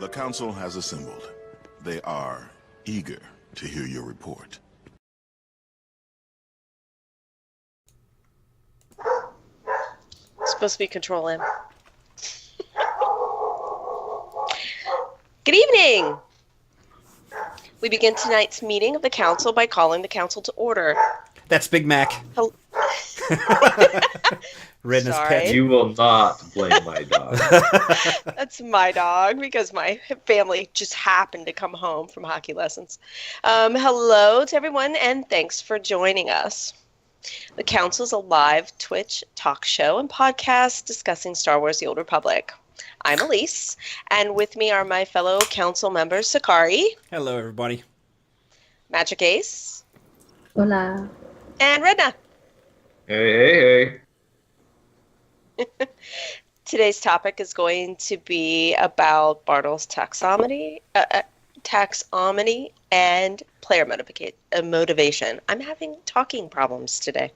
The Council has assembled. They are eager to hear your report. It's supposed to be Control M. Good evening! We begin tonight's meeting of the Council by calling the Council to order. That's Big Mac. Redness Sorry. pet. You will not blame my dog. That's my dog because my family just happened to come home from hockey lessons. Hello to everyone and thanks for joining us. The Council is a live Twitch talk show and podcast discussing Star Wars: The Old Republic. I'm Elise, and with me are my fellow Council members, Sakari. Hello, everybody. Magic Ace. Hola. And Redna. Hey. Today's topic is going to be about Bartle's taxonomy and player motivation. I'm having talking problems today.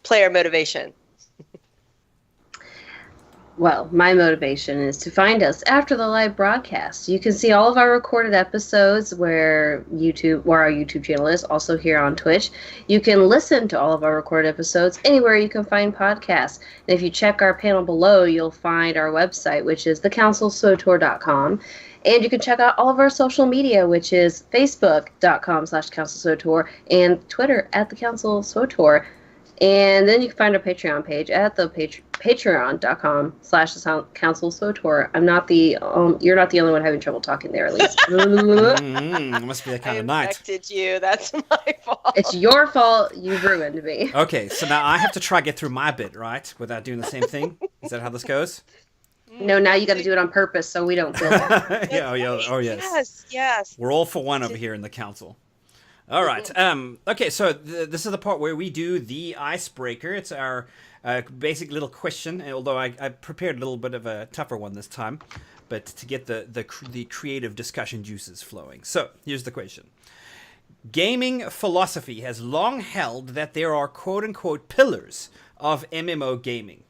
Player motivation. Well, my motivation is to find us after the live broadcast. You can see all of our recorded episodes where our YouTube channel is, also here on Twitch. You can listen to all of our recorded episodes anywhere you can find podcasts. And if you check our panel below, you'll find our website, which is thecouncilswotor.com. And you can check out all of our social media, which is facebook.com/councilswotor and Twitter @thecouncilswotor. And then you can find our Patreon page at the patreon.com/councilswotor. You're not the only one having trouble talking there, at least. It must be that kind of night. I infected you. That's my fault. It's your fault. You ruined me. Okay, so now I have to try to get through my bit, right? Without doing the same thing? Is that how this goes? No, now you got to do it on purpose so we don't feel bad. Oh, yes. Yes. We're all for one over here in the council. All right. Okay, so this is the part where we do the icebreaker. It's our basic little question, although I prepared a little bit of a tougher one this time, but to get the creative discussion juices flowing. So here's the question. Gaming philosophy has long held that there are quote-unquote pillars of MMO gaming.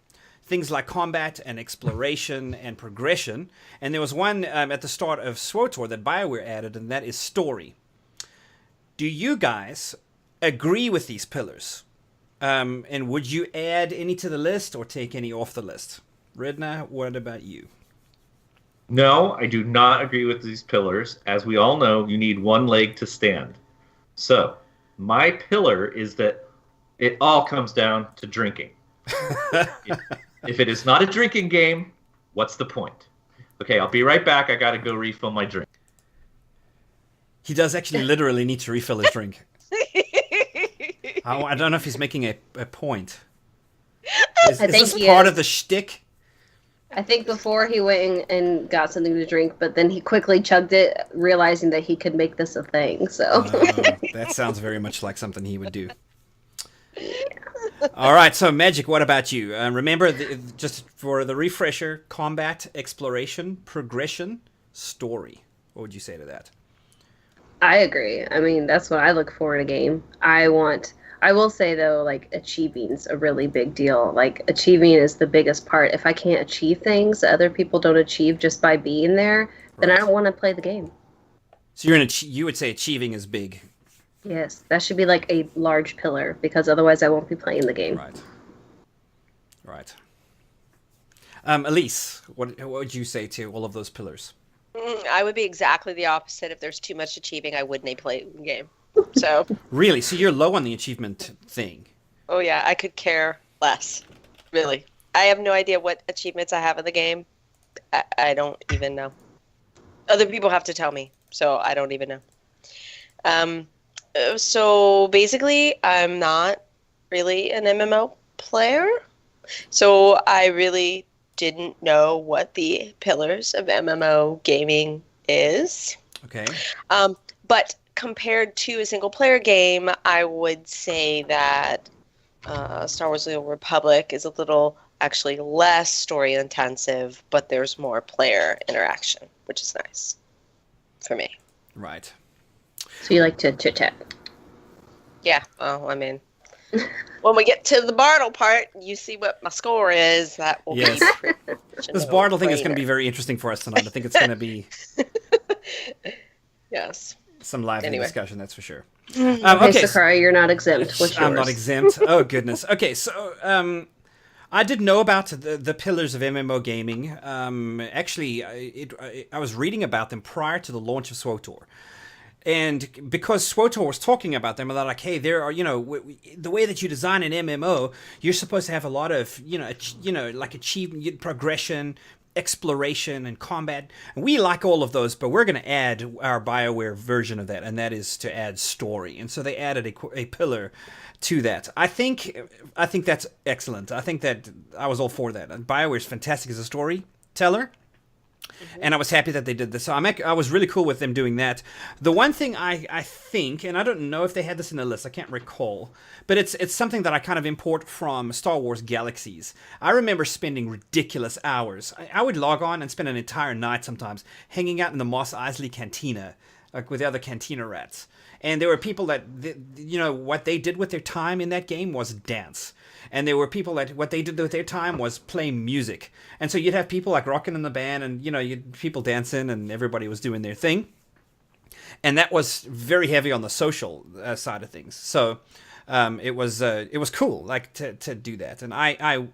Things like combat and exploration and progression. And there was one at the start of SWTOR that BioWare added, and that is story. Do you guys agree with these pillars? And would you add any to the list or take any off the list? Redna, what about you? No, I do not agree with these pillars. As we all know, you need one leg to stand. So, my pillar is that it all comes down to drinking. If it is not a drinking game, what's the point? Okay, I'll be right back. I got to go refill my drink. He does actually literally need to refill his drink. I don't know if he's making a point. Is this part of the shtick? I think before he went and got something to drink, but then he quickly chugged it, realizing that he could make this a thing. So that sounds very much like something he would do. All right, so Magic, what about you? Remember, just for the refresher, combat, exploration, progression, story. What would you say to that? I agree. I mean, that's what I look for in a game. I will say, though, like, achieving's a really big deal. Like, achieving is the biggest part. If I can't achieve things that other people don't achieve just by being there, then I don't want to play the game. So you would say achieving is big. Yes, that should be like a large pillar, because otherwise I won't be playing the game. Right. Elise, what would you say to all of those pillars? I would be exactly the opposite. If there's too much achieving, I wouldn't play the game. So Really? So you're low on the achievement thing? Oh yeah, I could care less. Really. I have no idea what achievements I have in the game. I don't even know. Other people have to tell me, so I don't even know. So basically, I'm not really an MMO player. So I really didn't know what the pillars of MMO gaming is. Okay. But compared to a single-player game, I would say that Star Wars: The Old Republic is a little actually less story-intensive, but there's more player interaction, which is nice for me. Right. So you like to chit-chat? Yeah, well, I mean, When we get to the Bartle part, you see what my score is. That will Yes. be This Bartle thing is going to be very interesting for us tonight. I think it's going to be yes. some lively Anyway. discussion, that's for sure. Okay, Sakara, you're not exempt. What's yours? I'm not exempt. Oh, goodness. Okay, so I didn't know about the pillars of MMO gaming. Actually, I was reading about them prior to the launch of SWTOR. And because SWTOR was talking about them, they're like, hey, there are, the way that you design an MMO, you're supposed to have a lot of, like achievement, progression, exploration, and combat. And we like all of those, but we're going to add our BioWare version of that, and that is to add story. And so they added a pillar to that. I think that's excellent. I think that I was all for that. And BioWare is fantastic as a storyteller. And I was happy that they did this. So I was really cool with them doing that. The one thing I think, and I don't know if they had this in the list, I can't recall, but it's something that I kind of import from Star Wars Galaxies. I remember spending ridiculous hours. I would log on and spend an entire night sometimes hanging out in the Mos Eisley Cantina, like with the other Cantina rats. And there were people that, what they did with their time in that game was dance. And there were people that what they did with their time was play music. And so you'd have people like rocking in the band and, you'd people dancing and everybody was doing their thing. And that was very heavy on the social side of things. So it was cool, like to do that. And I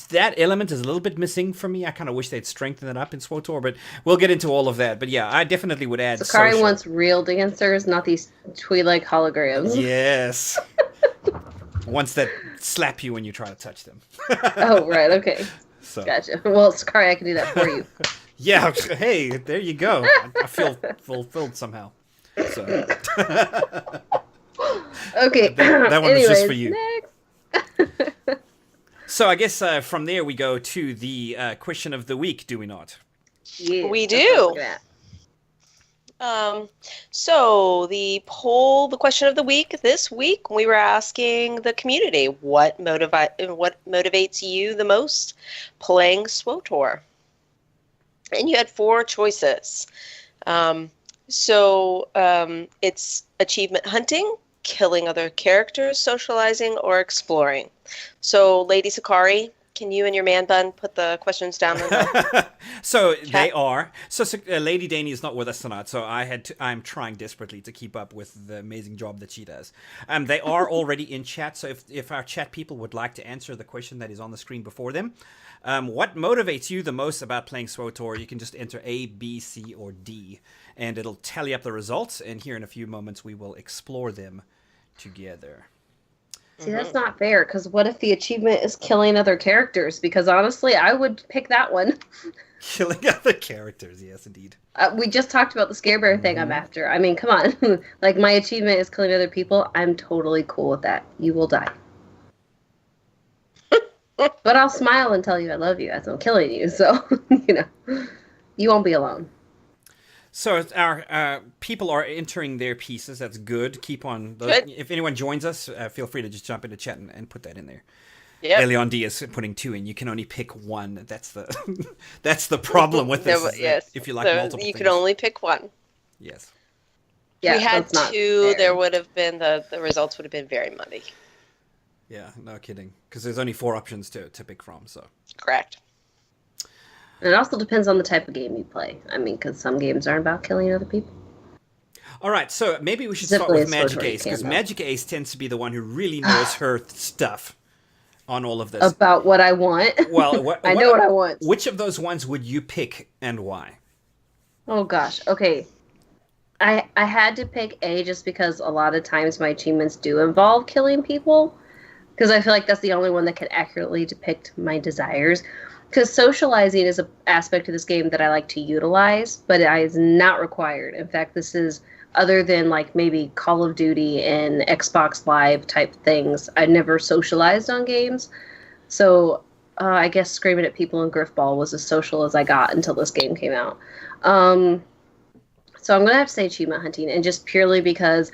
that element is a little bit missing for me. I kind of wish they'd strengthen it up in SWTOR, but we'll get into all of that. But yeah, I definitely would add Sakari social. wants real dancers, not these Twi'lek holograms. Yes. Ones that slap you when you try to touch them. Oh, right, okay. So. Gotcha. Well, Sakari, I can do that for you. Yeah, hey, there you go. I feel fulfilled somehow. So. Okay. That one was just for you. Next. So I guess from there we go to the question of the week, do we not? Yeah, We do. So the question of the week this week, we were asking the community what motivates you the most playing SWTOR, and you had 4 choices. It's achievement hunting, killing other characters, socializing, or exploring. So, Lady Sakari, can you and your man bun put the questions down in the So chat? they are. So Lady Danny is not with us tonight, so I'm trying desperately to keep up with the amazing job that she does. They are already in chat, so if our chat people would like to answer the question that is on the screen before them, what motivates you the most about playing SWTOR? You can just enter A, B, C, or D, and it'll tally up the results, and here in a few moments we will explore them together. See, that's not fair, because what if the achievement is killing other characters? Because honestly, I would pick that one. Killing other characters, yes, indeed. We just talked about the Scare Bear thing I'm after. I mean, come on. Like, my achievement is killing other people. I'm totally cool with that. You will die. But I'll smile and tell you I love you as I'm killing you, so, you won't be alone. So our people are entering their pieces. That's good. Keep on. Good. If anyone joins us, feel free to just jump into chat and put that in there. Yep. Elion D is putting 2 in. You can only pick one. That's the problem with this. Yes. If you like multiple you things. could only pick one. Yes. Yeah, If we had that's not 2, fair. there would have been the results would have been very muddy. Yeah, no kidding. Because there's only 4 options to pick from. So. Correct. And it also depends on the type of game you play. I mean, because some games aren't about killing other people. All right, so maybe we should Simply start with as Magic SWTOR you Ace, can, because though. Magic Ace tends to be the one who really knows her stuff on all of this. About what I want. Well, I know what I want. Which of those ones would you pick and why? Oh gosh. Okay. I had to pick A just because a lot of times my achievements do involve killing people. Because I feel like that's the only one that can accurately depict my desires. Because socializing is an aspect of this game that I like to utilize, but it is not required. In fact, this is, other than like maybe Call of Duty and Xbox Live type things, I never socialized on games. So I guess screaming at people in Griffball was as social as I got until this game came out. So I'm going to have to say achievement hunting, and just purely because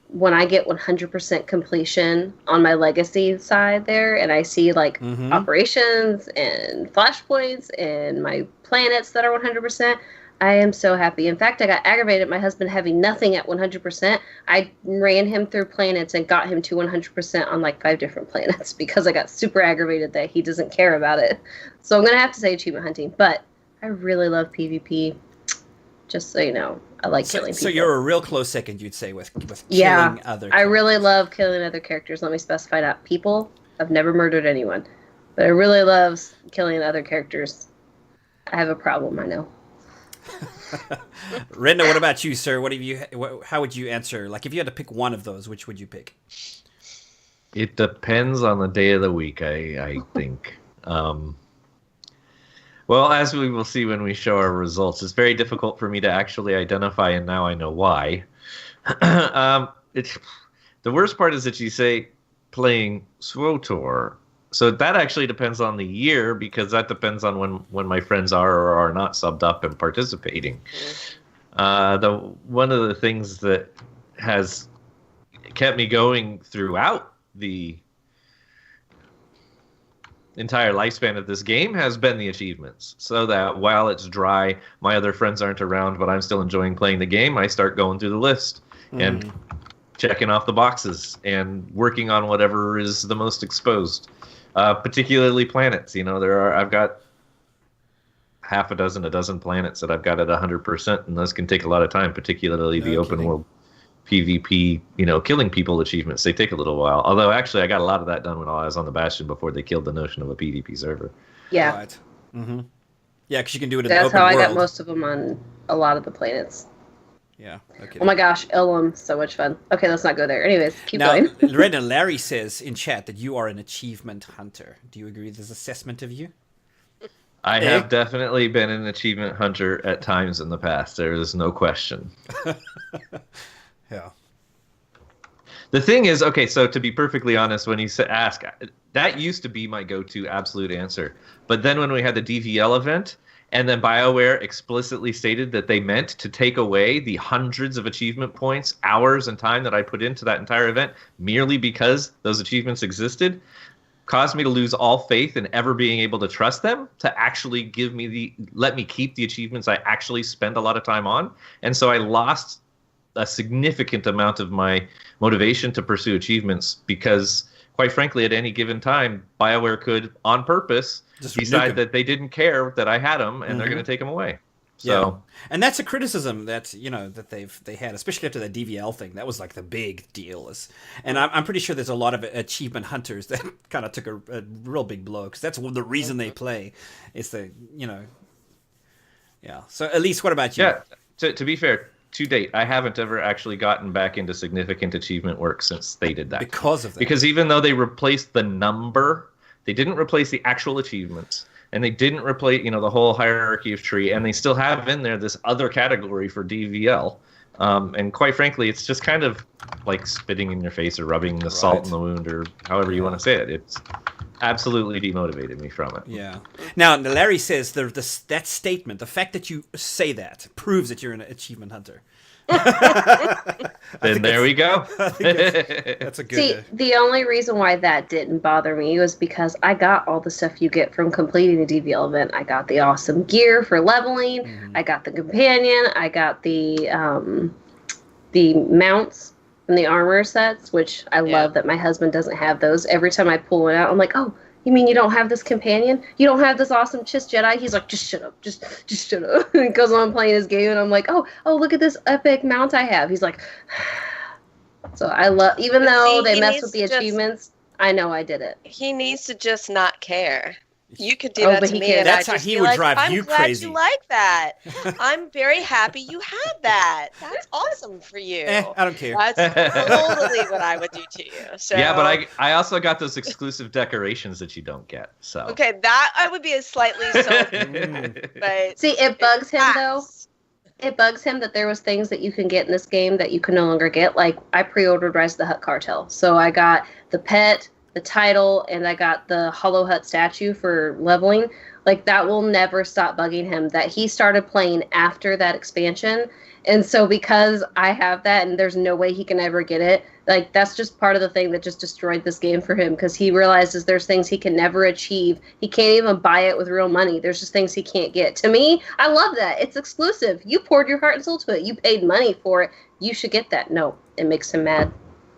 when I get 100% completion on my legacy side there, and I see like operations and flashpoints and my planets that are 100%, I am so happy. In fact, I got aggravated at my husband having nothing at 100%. I ran him through planets and got him to 100% on like 5 different planets because I got super aggravated that he doesn't care about it. So I'm going to have to say achievement hunting. But I really love PvP. Just so you know, I like killing people. So you're a real close second, you'd say, with killing other characters. I really love killing other characters. Let me specify that. People, I've never murdered anyone. But I really love killing other characters. I have a problem, I know. Renda, what about you, sir? How would you answer? Like, if you had to pick one of those, which would you pick? It depends on the day of the week, I think. Well, as we will see when we show our results, it's very difficult for me to actually identify, and now I know why. The worst part is that you say playing SWTOR. So that actually depends on the year, because that depends on when my friends are or are not subbed up and participating. One of the things that has kept me going throughout the entire lifespan of this game has been the achievements. So that while it's dry, my other friends aren't around, but I'm still enjoying playing the game, I start going through the list and checking off the boxes and working on whatever is the most exposed. Particularly planets, I've got a dozen planets that I've got at 100%, and those can take a lot of time, particularly the open world PvP, killing people achievements. They take a little while. Although, actually, I got a lot of that done when I was on the Bastion before they killed the notion of a PvP server. Yeah. Right. Mm-hmm. Yeah, because you can do it in the open world. That's how I got most of them on a lot of the planets. Yeah. Okay. Oh my gosh, Ilum, so much fun. Okay, let's not go there. Anyways, keep going. Red and Larry says in chat that you are an achievement hunter. Do you agree with this assessment of you? I have definitely been an achievement hunter at times in the past. There is no question. Yeah. The thing is, okay, so to be perfectly honest, when you ask, that used to be my go-to absolute answer. But then when we had the DVL event, and then BioWare explicitly stated that they meant to take away the hundreds of achievement points, hours, and time that I put into that entire event merely because those achievements existed, caused me to lose all faith in ever being able to trust them to actually let me keep the achievements I actually spend a lot of time on. And so I lost a significant amount of my motivation to pursue achievements because, quite frankly, at any given time, BioWare could, on purpose, decide that they didn't care that I had them, and they're going to take them away. So, and that's a criticism that that they had, especially after that DVL thing. That was like the big deal. And I'm pretty sure there's a lot of achievement hunters that kind of took a real big blow because that's the reason they play. Is the yeah. So Elise, what about you? Yeah. To be fair, to date, I haven't ever actually gotten back into significant achievement work since they did that. Because of that. Because even though they replaced the number, they didn't replace the actual achievements, and they didn't replace, the whole hierarchy of tree, and they still have in there this other category for DVL. And quite frankly, it's just kind of like spitting in your face or rubbing the salt in the wound or however you want to say it. It's absolutely demotivated me from it. Yeah. Now, Larry says that statement, the fact that you say that, proves that you're an achievement hunter. Then there we go. That's a good. See, the only reason why that didn't bother me was because I got all the stuff you get from completing the DVL event. I got the awesome gear for leveling. I got the companion. I got the mounts and the armor sets, which I love that my husband doesn't have those. Every time I pull one out, I'm like, oh, you mean you don't have this companion? You don't have this awesome Chiss Jedi? He's like, just shut up. Just shut up. And he goes on playing his game, and I'm like, oh, look at this epic mount I have. He's like, so I love, even though they mess with the achievements, I know I did it. He needs to just not care. You could do that to me, and that's I'd how just he be would like, drive you crazy. I'm glad you like that. I'm very happy you had that. That's awesome for you. I don't care. That's totally what I would do to you. So yeah, but I also got those exclusive decorations that you don't get. So okay, that I would be slightly but see, it bugs him though. It bugs him that there was things that you can get in this game that you can no longer get. Like I pre-ordered Rise of the Hutt Cartel, so I got the pet, the title, and I got the Hollow Hut statue for leveling. Like, that will never stop bugging him, that he started playing after that expansion. And so because I have that and there's no way he can ever get it, like, that's just part of the thing that just destroyed this game for him, because he realizes there's things he can never achieve. He can't even buy it with real money. There's just things he can't get. To me, I love that. It's exclusive. You poured your heart and soul to it. You paid money for it. You should get that. No, it makes him mad.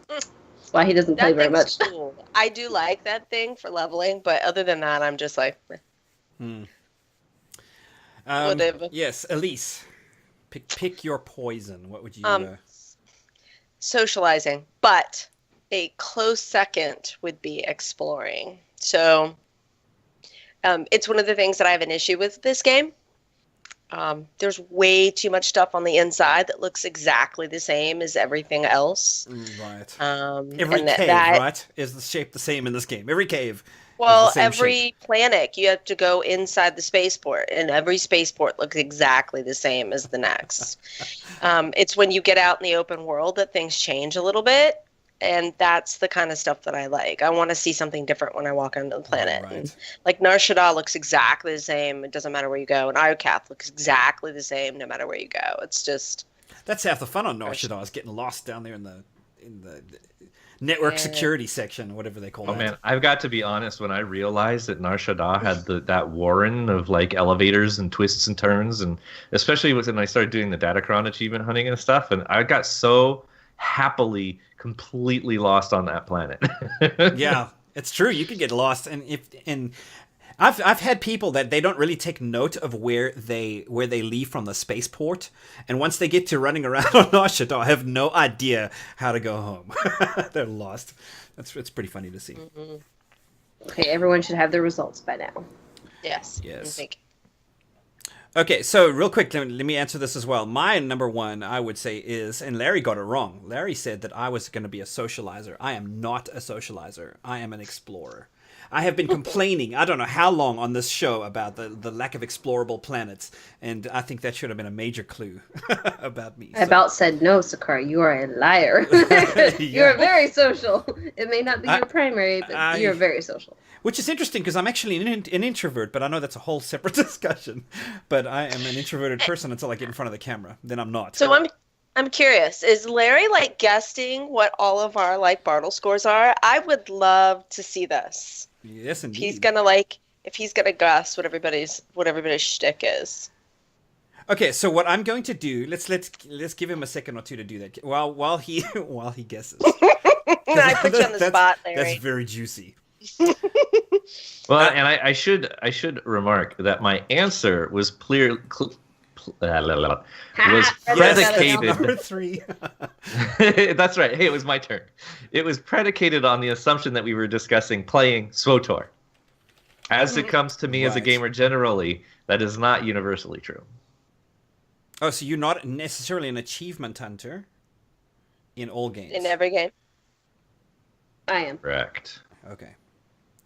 That's why he doesn't play very much. Cool. I do like that thing for leveling, but other than that, I'm just like, whatever. Yes, Elise. Pick your poison. What would you... Socializing, but a close second would be exploring. So it's one of the things that I have an issue with this game. There's way too much stuff on the inside that looks exactly the same as everything else. Right. Every cave, right, is shaped the same in this game. Every cave. Well, every planet, you have to go inside the spaceport, and every spaceport looks exactly the same as the next. It's when you get out in the open world that things change a little bit, and that's the kind of stuff that I like. I want to see something different when I walk onto the planet. Right. And, like, Nar Shaddaa looks exactly the same. It doesn't matter where you go. And Iokath looks exactly the same no matter where you go. It's just... That's half the fun on Nar Shaddaa, is getting lost down there in the network security section, whatever they call it. Oh man, I've got to be honest. When I realized that Nar Shaddaa had that warren of like elevators and twists and turns, and especially when I started doing the Datacron achievement hunting and stuff, and I got so happily completely lost on that planet. Yeah, it's true. You can get lost, and I've had people that they don't really take note of where they leave from the spaceport, and once they get to running around on Nar Shaddaa, have no idea how to go home. They're lost. It's pretty funny to see. Mm-hmm. Okay, everyone should have their results by now. Yes. Yes. Okay, so real quick, let me answer this as well. My number one, I would say, is, and Larry got it wrong. Larry said that I was going to be a socializer. I am not a socializer. I am an explorer. I have been complaining, I don't know how long on this show, about the lack of explorable planets, and I think that should have been a major clue about me. I about said no, Sakura. You are a liar. You're very social. It may not be your primary, but you're very social. Which is interesting, because I'm actually an introvert, but I know that's a whole separate discussion. But I am an introverted person until I get in front of the camera. Then I'm not. So I'm curious. Is Larry like guessing what all of our like Bartle scores are? I would love to see this. Yes, indeed. If he's gonna guess what everybody's shtick is. Okay, so what I'm going to do, let's give him a second or two to do that while he guesses. I put you on the spot, Larry. That's very juicy. Well, and I should remark that my answer was predicated. Number 3. That's right. Hey, it was my turn. It was predicated on the assumption that we were discussing playing SWTOR. As it comes to me as a gamer generally, that is not universally true. Oh, so you're not necessarily an achievement hunter in all games? In every game. I am. Correct. Okay.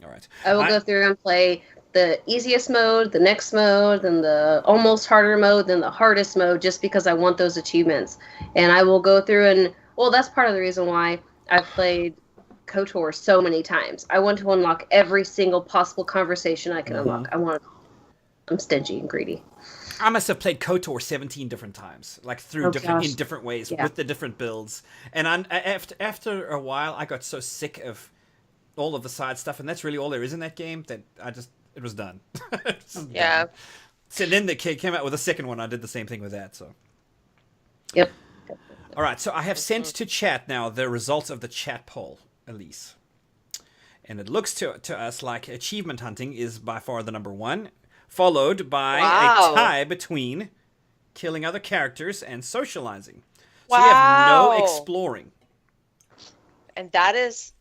All right. I will go through and play the easiest mode, the next mode, then the almost harder mode, then the hardest mode, just because I want those achievements. And I will go through and, well, that's part of the reason why I've played KOTOR so many times. I want to unlock every single possible conversation I can unlock. I'm stingy and greedy. I must have played KOTOR 17 different times, like in different ways, with the different builds. And after a while, I got so sick of all of the side stuff, and that's really all there is in that game, that it was done. Yeah. Done. So then the kid came out with a second one. I did the same thing with that. So. Yep. All right. So I have sent to chat now the results of the chat poll, Elise, and it looks to us like achievement hunting is by far the number one, followed by a tie between killing other characters and socializing. So we have no exploring. And that is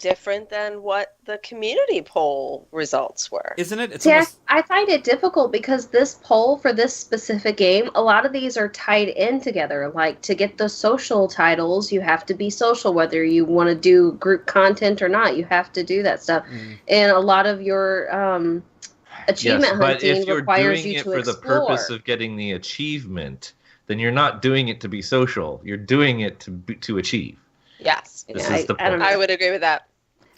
different than what the community poll results were. Isn't it? I find it difficult because this poll for this specific game, a lot of these are tied in together. Like, to get the social titles, you have to be social, whether you want to do group content or not. You have to do that stuff. And a lot of your achievement hunting requires you to explore. But if you're doing it for the purpose of getting the achievement, then you're not doing it to be social. You're doing it to achieve. Yes. This is the point. I would agree with that.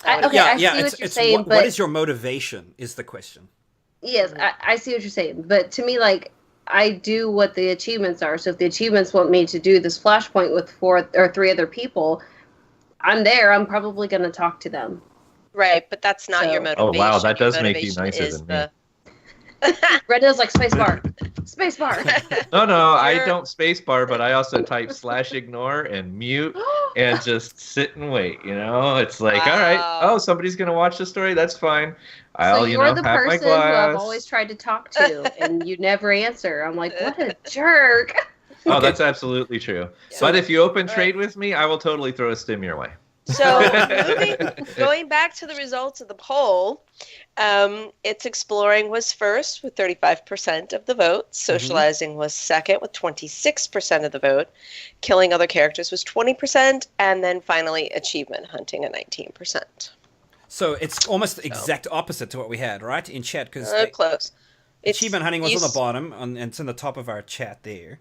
I see what you're saying, but what is your motivation is the question. Yes, I see what you're saying. But to me, like, I do what the achievements are. So if the achievements want me to do this flashpoint with 4 or 3 other people, I'm there. I'm probably going to talk to them. Right, but that's not your So- Oh motivation. wow, that Your does make you motivation nicer is than me. Rena's like, spacebar. Spacebar. No, I You're- don't spacebar, but I also type /ignore and mute and just sit and wait. You know, it's like, all right, Wow. oh, somebody's gonna watch the story. That's fine. So I'll, you're the have my person who I've glass. always tried to talk to, and you never answer. I'm like, what a jerk. Oh, that's absolutely true. Yeah. But if you open All trade with me, I will totally throw a stim your way. So going back to the results of the poll, its exploring was first with 35% of the vote. Socializing was second with 26% of the vote. Killing other characters was 20%. And then finally, achievement hunting at 19%. So it's almost the exact opposite to what we had, right, in chat? Because Close. achievement hunting was you on the s- bottom, and it's in the top of our chat there.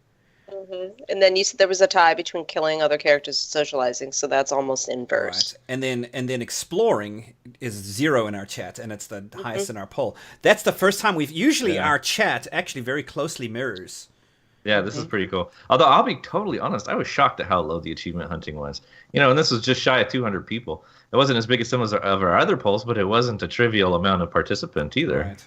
And then you said there was a tie between killing other characters and socializing, so that's almost inverse. Right. And then exploring is 0 in our chat, and it's the highest in our poll. That's the first time usually our chat actually very closely mirrors. Yeah, this is pretty cool. Although I'll be totally honest, I was shocked at how low the achievement hunting was. And this was just shy of 200 people. It wasn't as big as some of our other polls, but it wasn't a trivial amount of participant either. Right.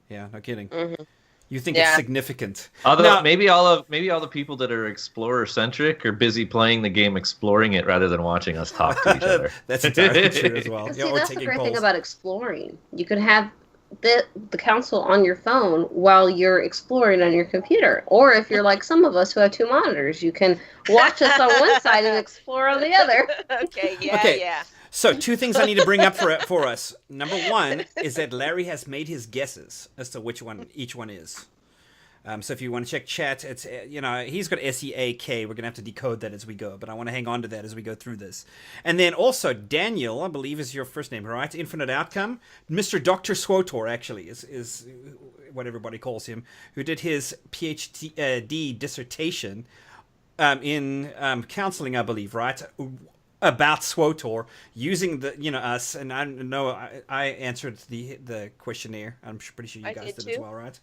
Yeah, no kidding. Mm-hmm. You think Yeah. it's significant. Although Now- maybe all the people that are explorer centric are busy playing the game, exploring it rather than watching us talk to each other. That's entirely true as well. See, Yeah, or that's the taking great polls. thing about exploring. You can have the council on your phone while you're exploring on your computer. Or if you're like some of us who have 2 monitors, you can watch us on one side and explore on the other. Okay, Okay. yeah. So 2 things I need to bring up for us. Number 1 is that Larry has made his guesses as to which one each one is. So if you want to check chat, it's he's got SEAK. We're gonna have to decode that as we go, but I want to hang on to that as we go through this. And then also Daniel, I believe is your first name, right? Infinite Outcome. Mr. Dr. SWTOR actually is what everybody calls him, who did his PhD dissertation in counseling, I believe, right? About SWTOR using us, and I know I answered the questionnaire. I'm pretty sure you guys did as well, right?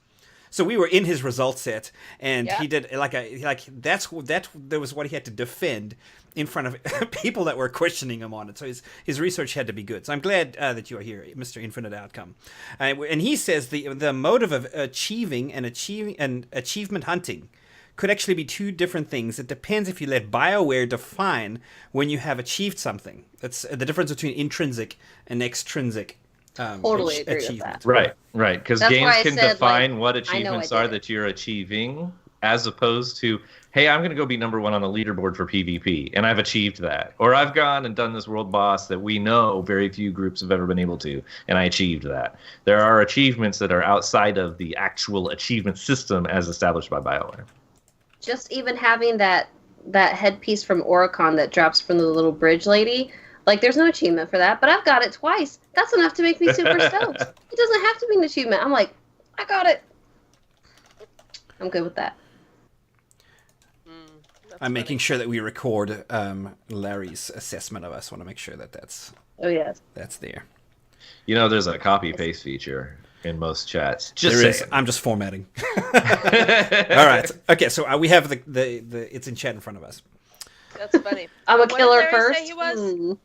So we were in his result set, and he did that was what he had to defend in front of people that were questioning him on it. So his research had to be good. So I'm glad that you are here, Mr. Infinite Outcome. And he says the motive of achieving and achievement hunting could actually be 2 different things. It depends if you let BioWare define when you have achieved something. That's the difference between intrinsic and extrinsic Totally agree with achievement. that. Right. Because That's why games I can said, define what I achievements did are it. that you're achieving, as opposed to, hey, I'm going to go be number 1 on the leaderboard for PvP, and I've achieved that. Or I've gone and done this world boss that we know very few groups have ever been able to, and I achieved that. There are achievements that are outside of the actual achievement system as established by BioWare. Just even having that headpiece from Oricon that drops from the little bridge lady, like there's no achievement for that, but I've got it twice. That's enough to make me super stoked. It doesn't have to be an achievement. I'm like, I got it. I'm good with that. I'm making sure that we record Larry's assessment of us. Want to make sure that that's Oh yes. there. There's a copy paste feature in most chats. There is. I'm just formatting. All right. Okay. So we have the it's in chat in front of us. That's funny. I'm a What did killer Larry first. say he was?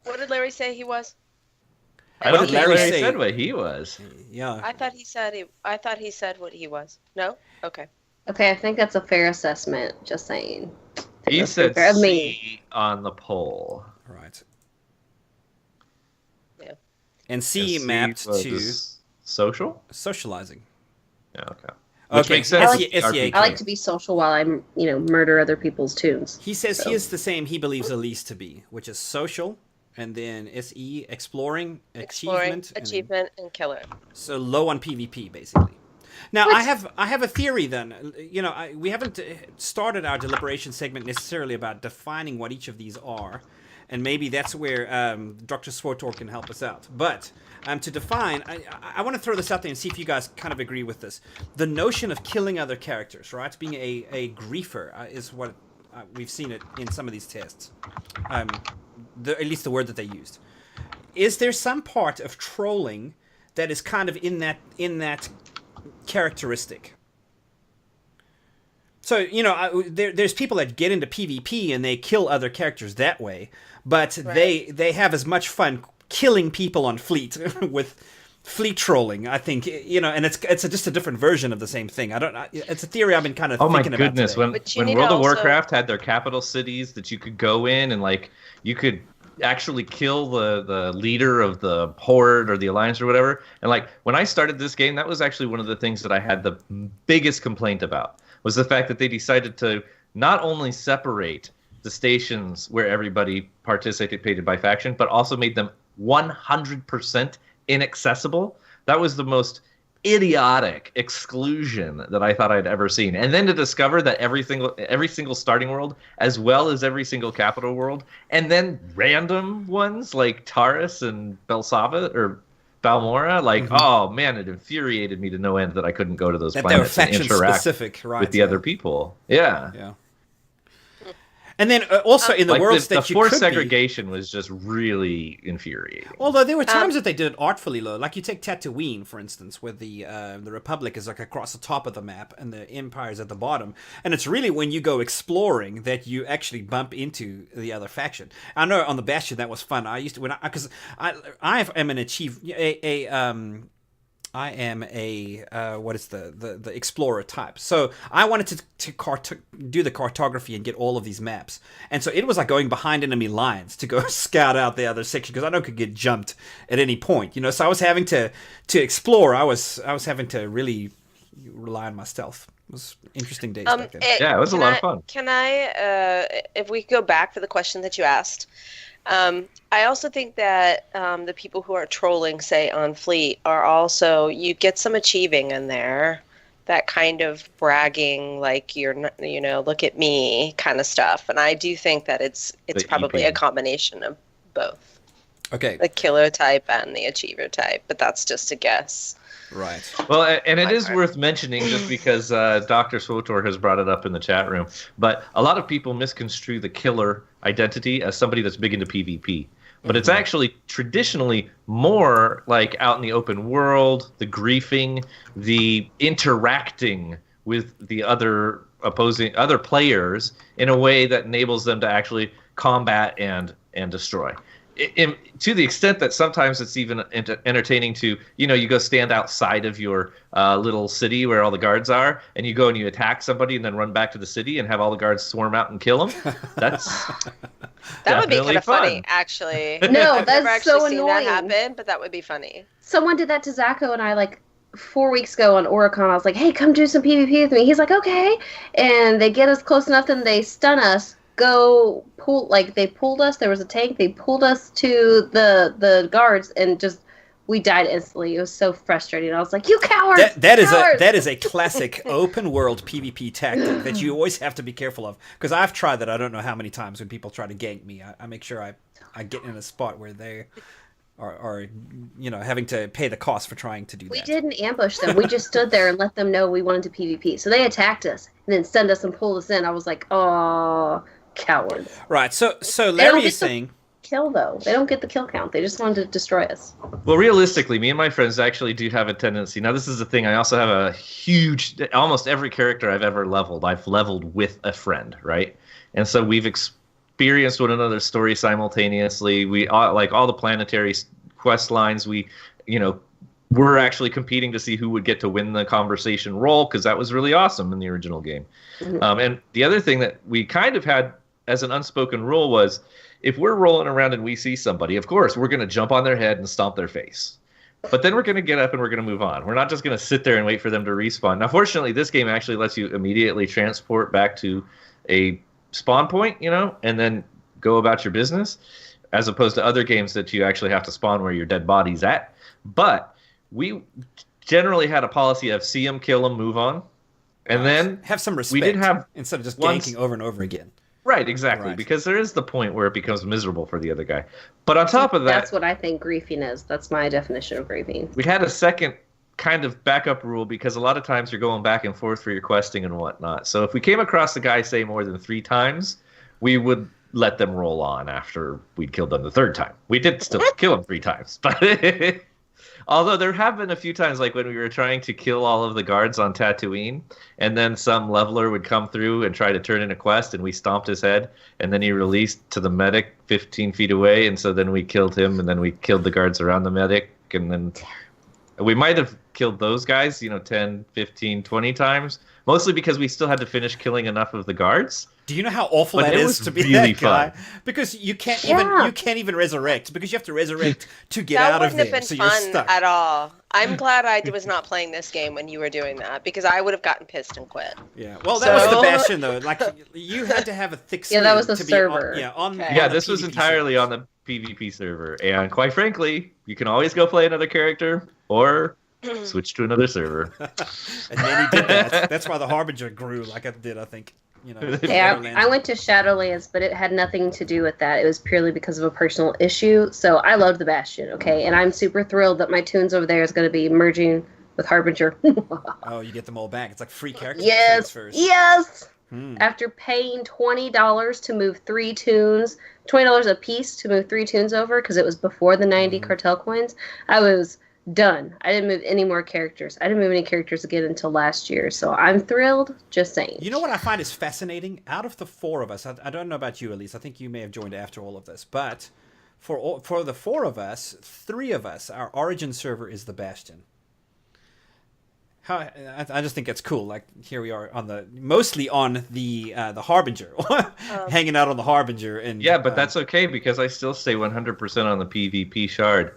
What did Larry say he was? I don't did think Larry Larry say? said what he was. Yeah. I thought he said what he was. No? Okay. Okay, I think that's a fair assessment. Just saying. He That's said fair of C on the poll. Right. Yeah. And C And mapped was to this social? socializing. Yeah, okay. Which Okay, makes sense. SEA. I like to be social while I, murder other people's tunes. He says So. he is the same he believes Elise to be, which is social, and then SE, exploring, achievement, Achievement, and killer. so low on PvP basically. Now I have a theory then. We haven't started our deliberation segment necessarily about defining what each of these are, and maybe that's where Dr. SWTOR can help us out. But to define, I want to throw this out there and see if you guys kind of agree with this. The notion of killing other characters, right? Being a griefer is what we've seen it in some of these tests. At least the word that they used. Is there some part of trolling that is kind of in that characteristic. So, there's people that get into PvP and they kill other characters that way, but they have as much fun killing people on fleet with fleet trolling, I think, and it's just a different version of the same thing. It's a theory I've been kind of thinking about. Oh my goodness, today. when World of Warcraft had their capital cities that you could go in and like you could actually kill the leader of the Horde or the Alliance or whatever. And like when I started this game, that was actually one of the things that I had the biggest complaint about, was the fact that they decided to not only separate the stations where everybody participated by faction, but also made them 100% inaccessible. That was the most idiotic exclusion that I thought I'd ever seen. And then to discover that every single starting world, as well as every single capital world, and then random ones like Taurus and Belsava or Balmora, like, oh man, it infuriated me to no end that I couldn't go to those planets and interact with the other people. Yeah. And then also in the worlds that the you forced could segregation was just really infuriating. Although there were times that they did it artfully, though. Like you take Tatooine, for instance, where the Republic is like across the top of the map and the Empire's at the bottom. And it's really when you go exploring that you actually bump into the other faction. I know on the Bastion that was fun. I used to because I am what is the explorer type. So I wanted to do the cartography and get all of these maps. And so it was like going behind enemy lines to go scout out the other section, because I know it could get jumped at any point, So I was having to explore. I was having to really rely on my stealth. It was interesting days back then. Yeah, it was a lot of fun. Can I, if we go back for the question that you asked, I also think that the people who are trolling, say, on Fleet are also, you get some achieving in there, that kind of bragging, like look at me kind of stuff. And I do think that it's probably a combination of both. Okay. The killer type and the achiever type, but that's just a guess. Right. Well, and it is worth mentioning just because Dr. SWTOR has brought it up in the chat room, but a lot of people misconstrue the killer identity as somebody that's big into PvP. But it's actually traditionally more like out in the open world, the griefing, the interacting with the other players in a way that enables them to actually combat and destroy. To the extent that sometimes it's even entertaining to, you go stand outside of your little city where all the guards are, and you go and you attack somebody and then run back to the city and have all the guards swarm out and kill them. That would be kind of funny, actually. No, I've never that's so actually seen annoying. that happen, but that would be funny. Someone did that to Zacho and I like 4 weeks ago on Oricon. I was like, hey, come do some PvP with me. He's like, okay. And they get us close enough and they stun us. They pulled us. There was a tank. They pulled us to the guards, and we died instantly. It was so frustrating. I was like, "You cowards!" That is a classic open world PvP tactic that you always have to be careful of. Because I've tried that. I don't know how many times when people try to gank me. I make sure I get in a spot where they are having to pay the cost for trying to do that. We didn't ambush them. We just stood there and let them know we wanted to PvP. So they attacked us and then stunned us and pulled us in. I was like, "Oh." Cowards. Right. So Larry is saying kill though. They don't get the kill count. They just wanted to destroy us. Well, realistically, me and my friends actually do have a tendency. Now, this is the thing. I also have a huge. Almost every character I've ever leveled, I've leveled with a friend, right? And so we've experienced one another's story simultaneously. We like all the planetary quest lines. We're actually competing to see who would get to win the conversation role, because that was really awesome in the original game. Mm-hmm. And the other thing that we kind of had as an unspoken rule was, if we're rolling around and we see somebody, of course, we're going to jump on their head and stomp their face. But then we're going to get up and we're going to move on. We're not just going to sit there and wait for them to respawn. Now, fortunately, this game actually lets you immediately transport back to a spawn point, and then go about your business, as opposed to other games that you actually have to spawn where your dead body's at. But we generally had a policy of see them, kill them, move on. And then have some respect. We did have instead of just ganking over and over again. Right, exactly. Right. Because there is the point where it becomes miserable for the other guy. But on top of that, that's what I think griefing is. That's my definition of griefing. We had a second kind of backup rule, because a lot of times you're going back and forth for your questing and whatnot. So if we came across the guy, say, more than 3 times, we would let them roll on after we'd killed them the 3rd time. We did still kill him 3 times, but Although there have been a few times, like when we were trying to kill all of the guards on Tatooine, and then some leveler would come through and try to turn in a quest, and we stomped his head, and then he released to the medic 15 feet away, and so then we killed him, and then we killed the guards around the medic, and then we might have killed those guys, 10, 15, 20 times, mostly because we still had to finish killing enough of the guards. Do you know how awful that is to be really that guy? fun. Because you can't Yeah. even resurrect, because you have to resurrect to get That out of wouldn't have there. been So you're fun stuck. at all. I'm glad I was not playing this game when you were doing that, because I would have gotten pissed and quit. Yeah. Well, that was the So- Bastion though. Like you had to have a thick skin. Yeah, that was the to be server. on Okay. Yeah, on the this was PvP entirely servers. on the PvP server, and quite frankly, you can always go play another character or switch to another server. And then he did that. That's why the Harbinger grew like it did, I think. Yeah, I went to Shadowlands, but it had nothing to do with that. It was purely because of a personal issue. So I loved the Bastion, okay? And I'm super thrilled that my tunes over there is going to be merging with Harbinger. Oh, you get them all back. It's like free character Yes, transfers. yes! Hmm. After paying $20 to move 3 tunes, $20 a piece to move 3 tunes over, because it was before the 90 cartel coins, I was done. I didn't move any more characters. I didn't move any characters again until last year, so I'm thrilled, just saying. You know what I find is fascinating? Out of the 4 of us, I don't know about you, Elise. I think you may have joined after all of this, but for the 4 of us, 3 of us, our origin server is the Bastion. I just think that's cool. Like here we are mostly on the Harbinger, hanging out on the Harbinger, and Yeah, but that's okay because I still stay 100% on the PvP shard.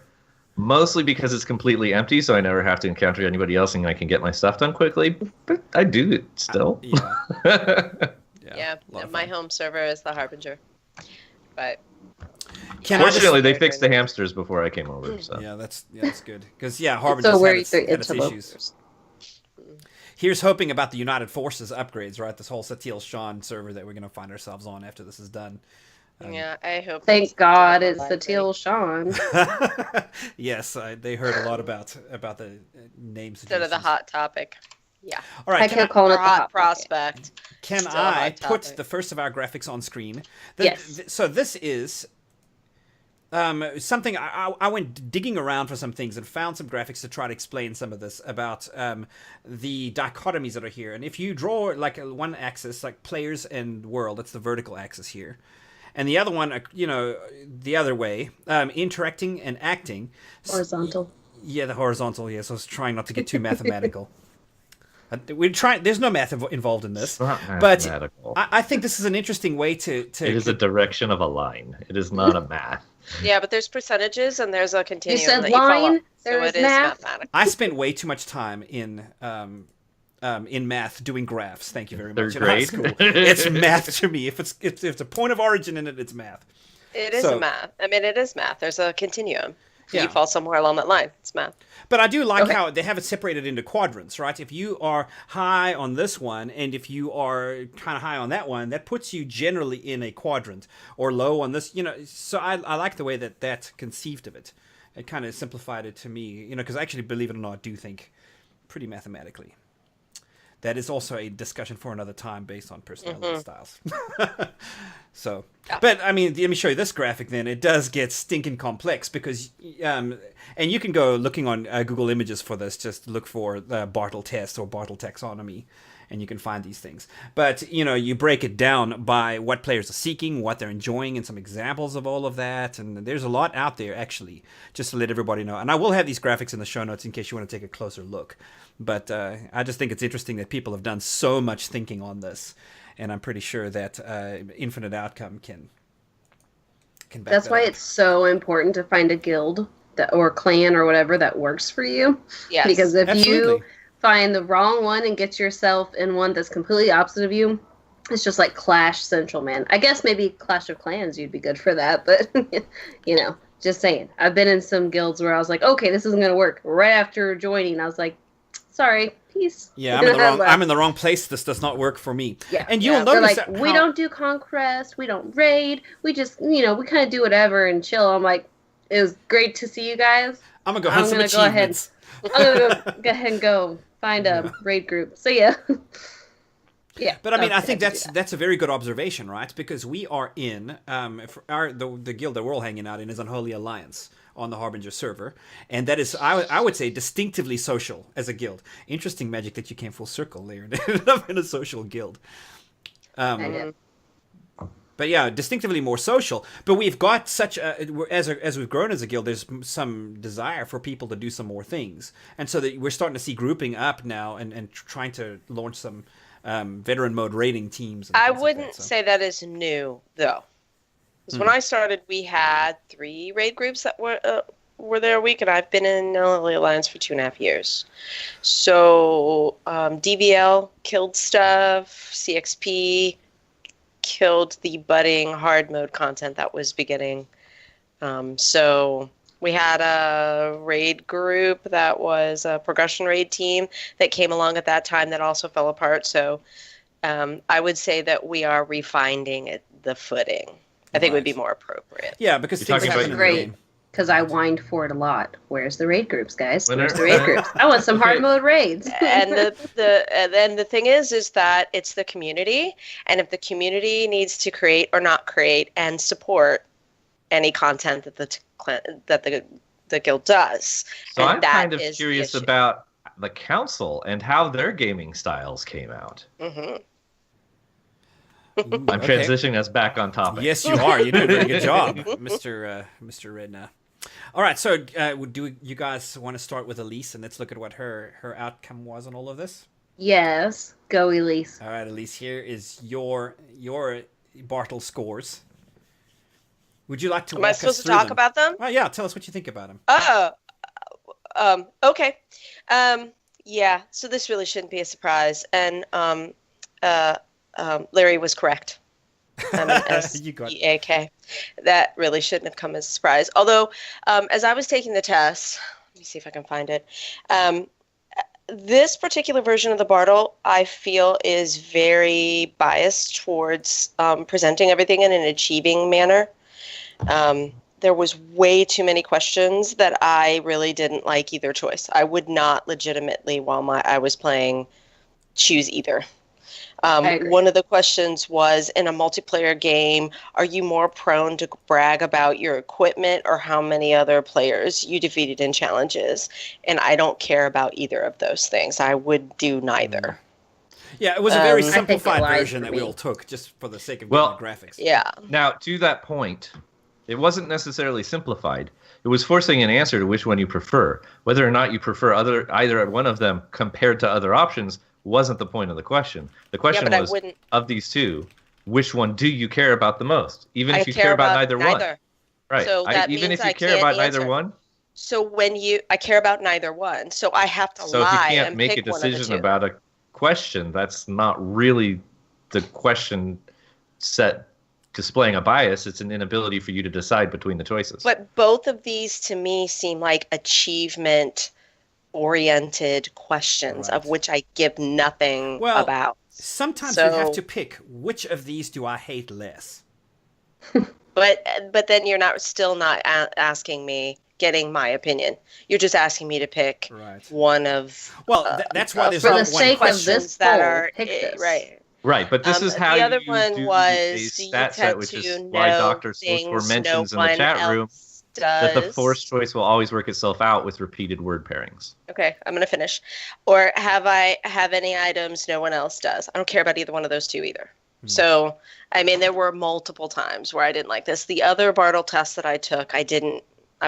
Mostly because it's completely empty, so I never have to encounter anybody else and I can get my stuff done quickly. But I do it still. Yeah, my home server is the Harbinger. But Fortunately, they fixed the hamsters before I came over. So. Yeah, that's good. Because Harbinger So where had its issues. interlopers. Here's hoping about the United Forces upgrades, right? This whole Satil Shan server that we're going to find ourselves on after this is done. yeah, I hope. Thank God it's Satil Shan. Yes, they heard a lot about the names. Instead of the hot topic. Yeah. All right, I kept calling it Or the hot hot prospect. Can Still a I hot put topic. the first of our graphics on screen? Yes. So this is something I went digging around for some things and found some graphics to try to explain some of this about the dichotomies that are here. And if you draw like one axis, like players and world, that's the vertical axis here. And the other one, the other way, interacting and acting. Horizontal. Yeah, the horizontal. Yes, I was trying not to get too mathematical. We're trying. There's no math involved in this, It's not but mathematical. I think this is an interesting way to. It is a direction of a line. It is not a math. Yeah, but there's percentages and there's a continuum You said that you follow. line, So there is it is math. mathematical. I spent way too much time in math doing graphs. Thank you very much. Third In high grade? school. It's math to me. If it's a point of origin in it, it's math. It is So- a math. I mean, it is math. There's a continuum. Yeah. You fall somewhere along that line. It's math. But I do like Okay. how they have it separated into quadrants, right? If you are high on this one, and if you are kind of high on that one, that puts you generally in a quadrant, or low on this, So I like the way that conceived of it. It kind of simplified it to me, because I actually, believe it or not, do think pretty mathematically. That is also a discussion for another time based on personality styles. So, but I mean, let me show you this graphic then. It does get stinking complex because, and you can go looking on Google Images for this, just look for the Bartle test or Bartle taxonomy, and you can find these things. But, you break it down by what players are seeking, what they're enjoying, and some examples of all of that. And there's a lot out there, actually, just to let everybody know. And I will have these graphics in the show notes in case you want to take a closer look. But I just think it's interesting that people have done so much thinking on this. And I'm pretty sure that Infinite Outcome can back That's that why up. it's so important to find a guild or clan or whatever that works for you. Yes. Because if Absolutely. you find the wrong one and get yourself in one that's completely opposite of you, it's just like Clash Central, man. I guess maybe Clash of Clans you'd be good for that, but just saying. I've been in some guilds where I was like, okay, this isn't gonna work. Right after joining, I was like, sorry, peace. Yeah, I'm in the wrong place. This does not work for me. Yeah. And you'll They're notice like, that we how- don't do conquest, we don't raid, we just, we kind of do whatever and chill. I'm like, it was great to see you guys. I'm gonna go hunt some gonna go ahead. achievements. I'm gonna go ahead and go find a raid group. So yeah. Yeah. But I mean, I was think glad to do that's a very good observation, right? Because we are in the guild that we're all hanging out in is Unholy Alliance, on the Harbinger server, and that is, I would say, distinctively social as a guild. Interesting magic that you came full circle there and ended up in a social guild. But yeah, distinctively more social. But we've got such as we've grown as a guild, there's some desire for people to do some more things, and so that we're starting to see grouping up now and trying to launch some veteran mode raiding teams. And I things like wouldn't that, so. say that is new, though. Because when I started, we had 3 raid groups that were there a week, and I've been in Illinois Alliance for 2.5 years. So DVL killed stuff, CXP killed the budding hard mode content that was beginning. So we had a raid group that was a progression raid team that came along at that time that also fell apart. So I would say that we are refining the footing. I think would be more appropriate. Yeah, because You're things talking happen about in the great. game. Because I whined for it a lot. Where's the raid groups, guys? When Where's are- the raid groups? I want some hard mode raids. And the thing is that it's the community, and if the community needs to create or not create and support any content that the guild does. So and I'm that kind of is the curious issue. about the council and how their gaming styles came out. Mm-hmm. I'm Okay. transitioning us back on topic. Yes, you are. You did a very good job, Mr. Redna. All right, so do you guys want to start with Elise, and let's look at what her outcome was on all of this? Yes. Go, Elise. All right, Elise, here is your Bartle scores. Would you like to Am walk I us supposed to through talk them? about them? Oh, yeah, tell us what you think about them. Okay. Yeah, so this really shouldn't be a surprise. And Larry was correct. You got S-E-A-K. That really shouldn't have come as a surprise. Although, as I was taking the test, let me see if I can find it. This particular version of the Bartle, I feel, is very biased towards presenting everything in an achieving manner. There was way too many questions that I really didn't like either choice. I would not legitimately, while I was playing, choose either. One of the questions was, in a multiplayer game, are you more prone to brag about your equipment or how many other players you defeated in challenges? And I don't care about either of those things. I would do neither. Yeah, it was a very I think it simplified lies version for that we me. all took just for the sake of Well, getting the graphics. Yeah. Now, to that point, it wasn't necessarily simplified. It was forcing an answer to which one you prefer. Whether or not you prefer either one of them compared to other options wasn't the point of the question. The question but I was, wouldn't- of these two, which one do you care about the most? Even I if you care about neither one. Right. So that Even means if you I care can't about neither answer. one, So I care about neither one. So I have to so if lie you can't and make a pick one of the decision two. about a question, that's not really the question set displaying a bias. It's an inability for you to decide between the choices. But both of these to me seem like achievement-oriented questions, Right. of which I give nothing Well, about. Sometimes you have So- to pick which of these do I hate less. But then you're still not asking me, getting my opinion. You're just asking me to pick Right. one of. Well, that's why there's for not the one sake of question. this that poll, are pick this. right. Right, but this is how the other you one do was, a do you stat set, tend which to is why know Dr. SWTOR things mentions no in the one chat room else that the does? forced choice will always work itself out with repeated word pairings. Okay, I'm gonna finish. Or have any items no one else does? I don't care about either one of those two either. So, I mean, there were multiple times where I didn't like this. The other Bartle test that I took, I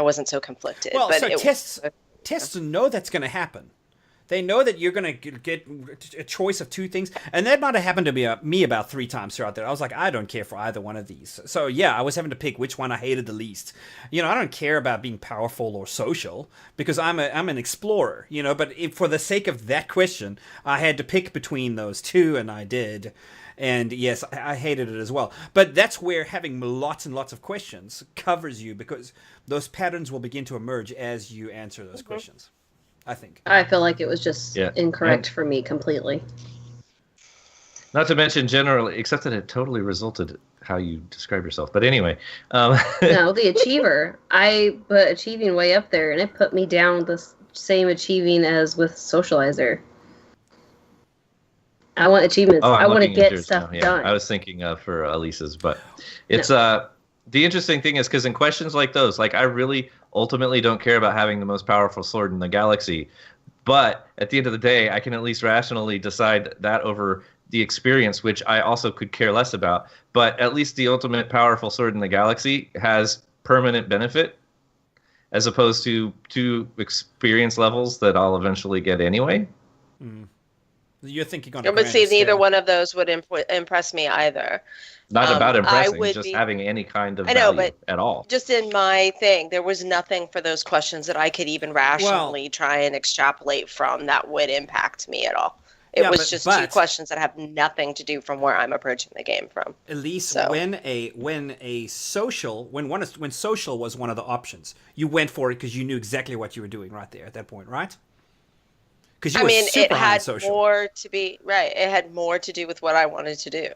wasn't so conflicted. Well, but so it tests know that's going to happen. They know that you're going to get a choice of two things, and that might have happened to me about 3 times throughout there. I was like, I don't care for either one of these. So yeah, I was having to pick which one I hated the least. I don't care about being powerful or social because I'm an explorer. But for the sake of that question, I had to pick between those two, and I did. And yes, I hated it as well. But that's where having lots and lots of questions covers you, because those patterns will begin to emerge as you answer those questions, I think. I feel like it was just Yeah. incorrect for me completely. Not to mention generally, except that it totally resulted how you describe yourself. But anyway, No, the achiever. I put achieving way up there, and it put me down the same achieving as with socializer. I want achievements. I I'm want to looking at get yours stuff now. Yeah, done. I was thinking for Elise's, but it's the interesting thing is because in questions like those, like I really ultimately don't care about having the most powerful sword in the galaxy. But at the end of the day, I can at least rationally decide that over the experience, which I also could care less about. But at least the ultimate powerful sword in the galaxy has permanent benefit, as opposed to two experience levels that I'll eventually get anyway. You're thinking on a But grander see, neither scale. one of those would impress me either. Not about impressing, would just be- having any kind of I know, value but at all. Just in my thing, there was nothing for those questions that I could even rationally try and extrapolate from that would impact me at all. It Yeah, was but- just but- two questions that have nothing to do from where I'm approaching the game from. At least So- when social was one of the options, you went for it because you knew exactly what you were doing right there at that point, right? Because you I were mean, super it high on had social. more to be right. It had more to do with what I wanted to do.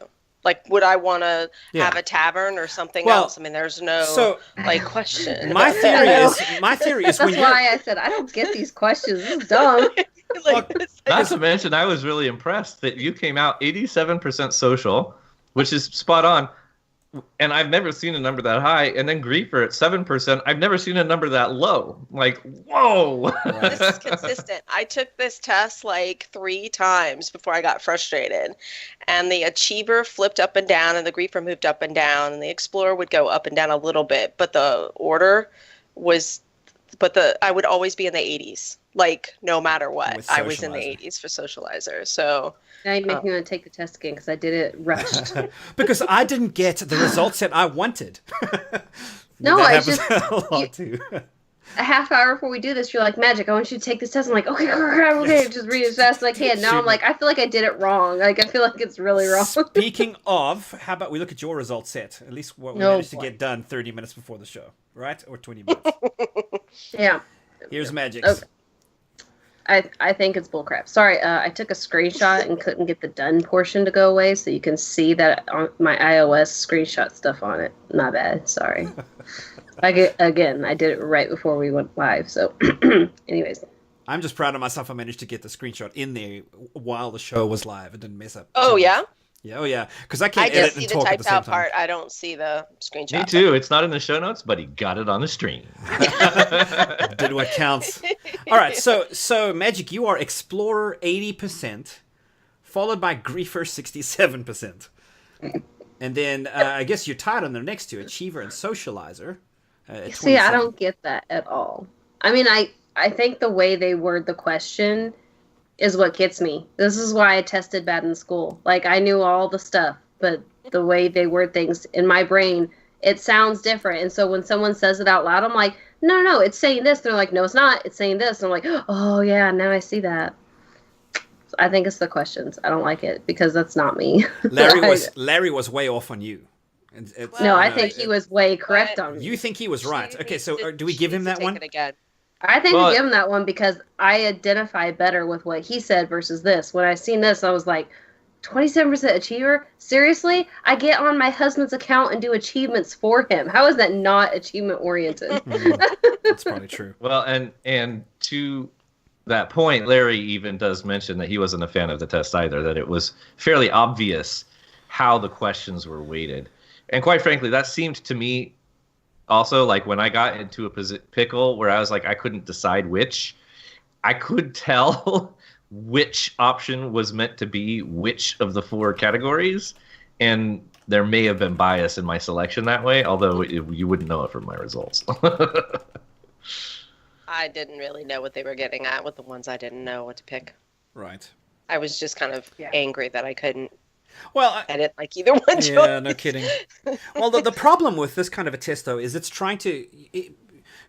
Like, would I want to Yeah. have a tavern or something Well, else? I mean, there's no so- question. My about theory that. is That's when you're why I said I don't get these questions. This is dumb. Like, it's like- Not to mention, I was really impressed that you came out 87% social, which is spot on. And I've never seen a number that high. And then Griefer at 7%. I've never seen a number that low. Like, whoa. this is consistent. I took this test like 3 times before I got frustrated. And the Achiever flipped up and down, and the Griefer moved up and down, and the Explorer would go up and down a little bit. But the order was, I would always be in the 80s. Like, no matter what, With I was in the Socializer. 80s for Socializer. So, Now you make me want to take the test again because I did it rushed. because I didn't get the results that I wanted. No, that I happens just- a lot too. A half hour before we do this, you're like, Magic, I want you to take this test. I'm like, okay, just read as fast as I can. Now Shoot I'm like, I feel like I did it wrong. Like, I feel like it's really wrong. Speaking of, how about we look at your results set? At least what we Oh, managed to boy. get done 30 minutes before the show, right? Or 20 minutes. Yeah. Here's Magic's. Okay. I think it's bullcrap. Sorry, I took a screenshot and couldn't get the done portion to go away, so you can see that on my iOS screenshot stuff on it. My bad. Sorry. I did it right before we went live. So, anyways, I'm just proud of myself. I managed to get the screenshot in there while the show was live. It didn't mess up. oh too yeah, much. Yeah, oh yeah. Because I I can't just edit see and the talk at the typed same out time. part. I don't see the screenshot. Me too. It's not in the show notes, but he got it on the stream. Did what counts. All right, so Magic, you are Explorer 80%, followed by Griefer 67%. And then I guess you're tied on the next two, Achiever and Socializer. At see, I 27. don't get that at all. I mean, I think the way they word the question is what gets me. This is why I tested bad in school. Like, I knew all the stuff, but the way they word things in my brain, it sounds different. And so when someone says it out loud, I'm like, no, it's saying this. They're like, no, it's not. It's saying this. And I'm like, oh, yeah, now I see that. So I think it's the questions. I don't like it because that's not me. Larry was way off on you. No, I Well, think he was way correct but- on me. You think he was right. She Okay, needs so to- do we she give him needs that to take one? it again. I think Well- we give him that one because I identify better with what he said versus this. When I seen this, I was like, 27% achiever? Seriously? I get on my husband's account and do achievements for him. How is that not achievement oriented? That's probably true. Well, and to that point, Larry even does mention that he wasn't a fan of the test either, that it was fairly obvious how the questions were weighted. And quite frankly, that seemed to me also like when I got into a pickle where I was like, I couldn't decide which, I could tell which option was meant to be which of the 4 categories. And there may have been bias in my selection that way, although you wouldn't know it from my results. I didn't really know what they were getting at with the ones I didn't know what to pick. Right. I was just kind of Yeah. angry that I couldn't. Well, I didn't like either one. yeah, no choice. kidding. Well, the problem with this kind of a test, though, is it's trying to...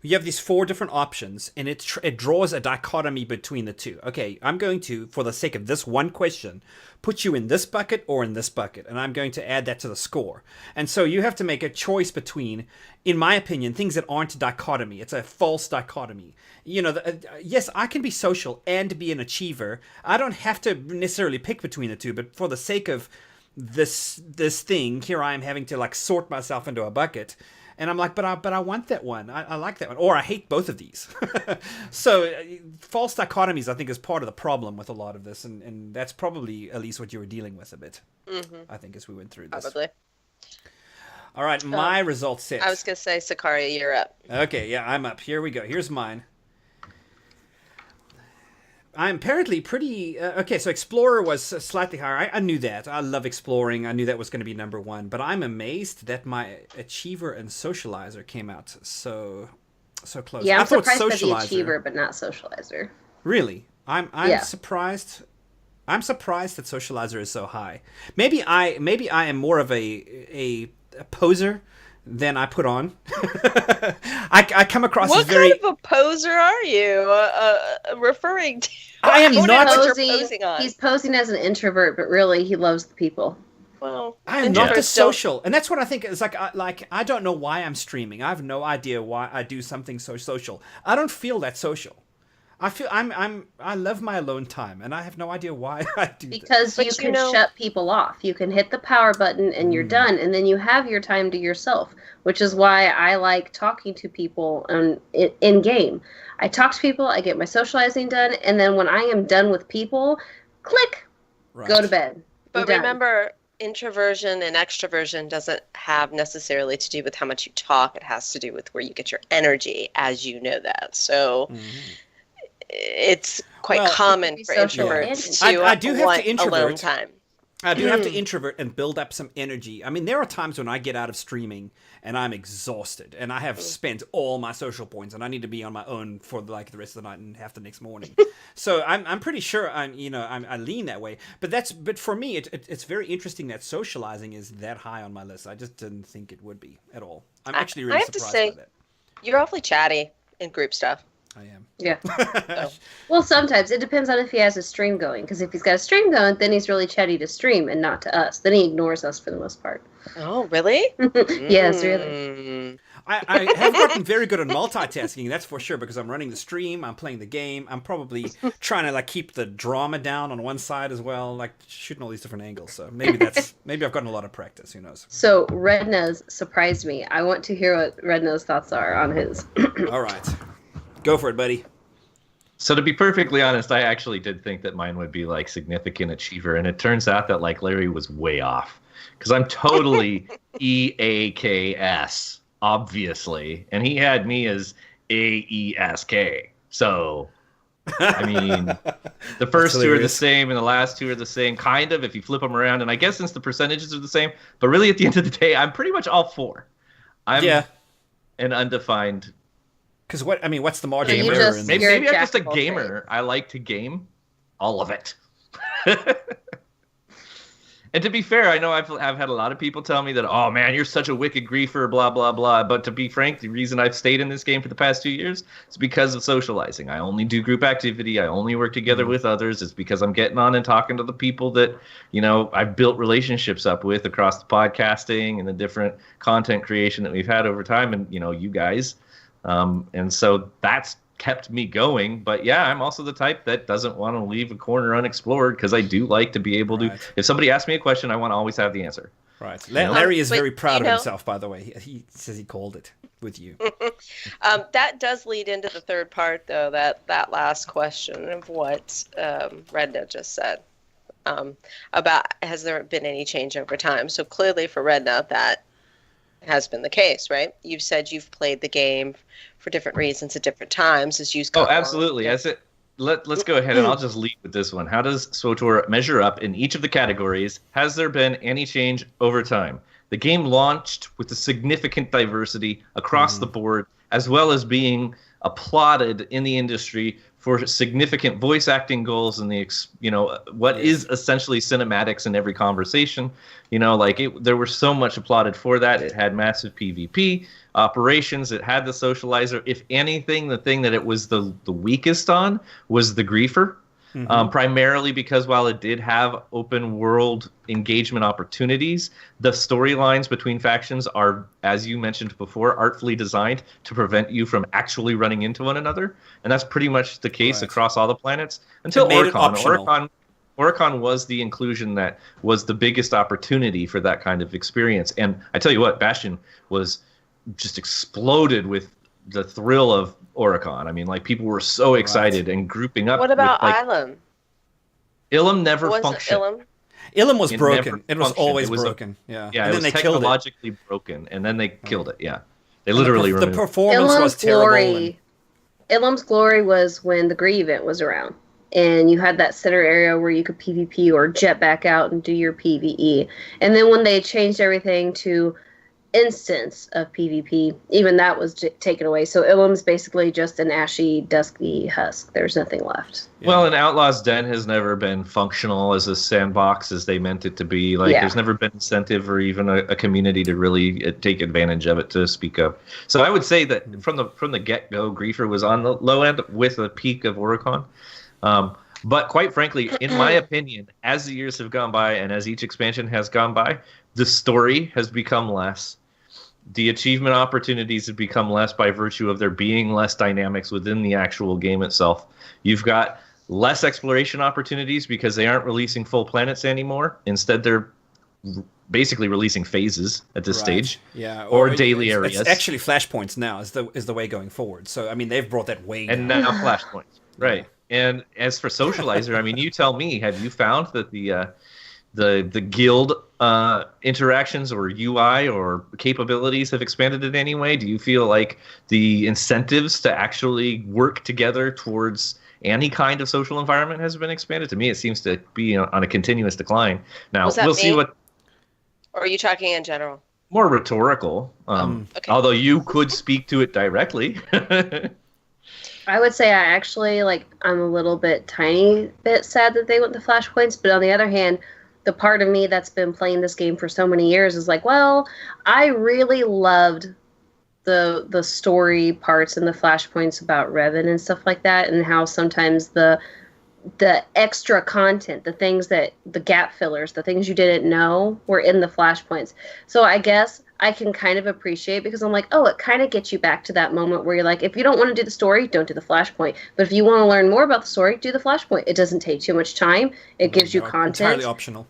you have these 4 different options, and it draws a dichotomy between the two. Okay, I'm going to, for the sake of this one question, put you in this bucket or in this bucket, and I'm going to add that to the score. And so you have to make a choice between, in my opinion, things that aren't a dichotomy. It's a false dichotomy. You know, yes, I can be social and be an achiever. I don't have to necessarily pick between the two, but for the sake of this thing, here I am having to like sort myself into a bucket. And I'm like, but I want that one. I like that one. Or I hate both of these. So false dichotomies, I think, is part of the problem with a lot of this. And that's probably at least what you were dealing with a bit, I think, as we went through this. Probably. All right, my results set. I was going to say, Sakaria, you're up. Okay, yeah, I'm up. Here we go. Here's mine. I'm apparently pretty... okay, so Explorer was slightly higher. I knew that. I love exploring. I knew that was going to be number one. But I'm amazed that my Achiever and Socializer came out so close. Yeah, I I'm thought surprised by the Socializer... Achiever, but not Socializer. Really? I'm surprised. I'm surprised that Socializer is so high. Maybe I am more of a poser than I put on. I come across as very... What kind of a poser are you referring to? I am not posing on. He's posing as an introvert, but really he loves the people. Well, I am not the social, and that's what I think is like. I don't know why I'm streaming. I have no idea why I do something so social. I don't feel that social. I feel I love my alone time, and I have no idea why I do that. Because you can shut people off. You can hit the power button and you're done, and then you have your time to yourself, which is why I like talking to people in game. I talk to people, I get my socializing done, and then when I am done with people, click, go to bed. But remember, introversion and extroversion doesn't have necessarily to do with how much you talk. It has to do with where you get your energy, as you know that. So it's quite common for introverts to want alone time. I do have to introvert and build up some energy. I mean, there are times when I get out of streaming and I'm exhausted and I have spent all my social points and I need to be on my own for the rest of the night and half the next morning. So I'm pretty sure I lean that way. But for me, it's very interesting that socializing is that high on my list. I just didn't think it would be at all. I'm actually really surprised by that. You're awfully chatty in group stuff. I am. Yeah. Well, sometimes. It depends on if he has a stream going. Because if he's got a stream going, then he's really chatty to stream and not to us. Then he ignores us for the most part. Oh, really? Yes, really. I have gotten very good at multitasking, that's for sure, because I'm running the stream, I'm playing the game, I'm probably trying to keep the drama down on one side as well, shooting all these different angles. So maybe I've gotten a lot of practice, who knows. So Red Nose surprised me. I want to hear what Red Nose thoughts are on his. All right. Go for it, buddy. So to be perfectly honest, I actually did think that mine would be significant achiever, and it turns out that Larry was way off, because I'm totally EAKS, obviously, and he had me as AESK. So, I mean, the first two are the same, and the last two are the same, kind of, if you flip them around. And I guess since the percentages are the same, but really at the end of the day, I'm pretty much all four. I'm an undefined. Because what's the margin? Maybe I'm just a gamer. I like to game all of it. And to be fair, I know I've had a lot of people tell me that, oh man, you're such a wicked griefer, blah, blah, blah. But to be frank, the reason I've stayed in this game for the past 2 years is because of socializing. I only do group activity. I only work together with others. It's because I'm getting on and talking to the people that, I've built relationships up with across the podcasting and the different content creation that we've had over time. And, you guys. And so that's kept me going. But yeah, I'm also the type that doesn't want to leave a corner unexplored, because I do like to be able to, if somebody asks me a question, I want to always have the answer. Right. Larry is very proud of himself, by the way. He says he called it with you. That does lead into the third part, though, that last question of what Redna just said about has there been any change over time. So clearly for Redna, that has been the case, right? You've said you've played the game for different reasons at different times as you go. Oh, absolutely. Let's go ahead and I'll just lead with this one. How does SWTOR measure up in each of the categories? Has there been any change over time? The game launched with a significant diversity across the board, as well as being applauded in the industry for significant voice acting goals and what is essentially cinematics in every conversation. There was so much applauded for that. It had massive PvP operations. It had the socializer. If anything, the thing that it was the weakest on was the griefer. Primarily because while it did have open world engagement opportunities, the storylines between factions are, as you mentioned before, artfully designed to prevent you from actually running into one another. And that's pretty much the case across all the planets until Oricon. Oricon was the inclusion that was the biggest opportunity for that kind of experience. And I tell you what, Bastion was just exploded with the thrill of Oricon. I mean, people were so excited and grouping up. What about Ilum? Ilum never functioned. Ilum was It broken. never It was functioned. always It was broken. Yeah. Yeah, And it then was they killed it. technologically broken, and then they killed it. Yeah, they And literally the removed. performance was terrible. And, Ilum's glory was when the Gree event was around, and you had that center area where you could PvP or jet back out and do your PvE. And then when they changed everything to instance of PvP, even that was taken away. So Ilum's basically just an ashy, dusky husk. There's nothing left. Yeah. Well, and Outlaw's Den has never been functional as a sandbox as they meant it to be. Like, there's never been incentive or even a community to really take advantage of it to speak of. So I would say that from the get-go, Griefer was on the low end with a peak of Oricon. But quite frankly, in my opinion, as the years have gone by and as each expansion has gone by, the story has become less. The achievement opportunities have become less by virtue of there being less dynamics within the actual game itself. You've got less exploration opportunities because they aren't releasing full planets anymore. Instead, they're basically releasing phases at this stage. Yeah, or daily areas. It's actually flashpoints now is the way going forward. So I mean, they've brought that way down. And now flashpoints, right? And as for Socializer, I mean, you tell me, have you found that the guild interactions or UI or capabilities have expanded in any way? Do you feel like the incentives to actually work together towards any kind of social environment has been expanded? To me, it seems to be on a continuous decline. Now, we'll see what... Or are you talking in general? More rhetorical, okay. Although you could speak to it directly. I would say I actually, I'm a little bit tiny bit sad that they went to flashpoints, but on the other hand, the part of me that's been playing this game for so many years is like, well, I really loved the story parts and the flashpoints about Revan and stuff like that, and how sometimes the extra content, the things that the gap fillers, the things you didn't know were in the flashpoints. So I guess I can kind of appreciate, because I'm like, oh, it kind of gets you back to that moment where you're like, if you don't want to do the story, don't do the flashpoint. But if you want to learn more about the story, do the flashpoint. It doesn't take too much time. It gives you content. Entirely optional.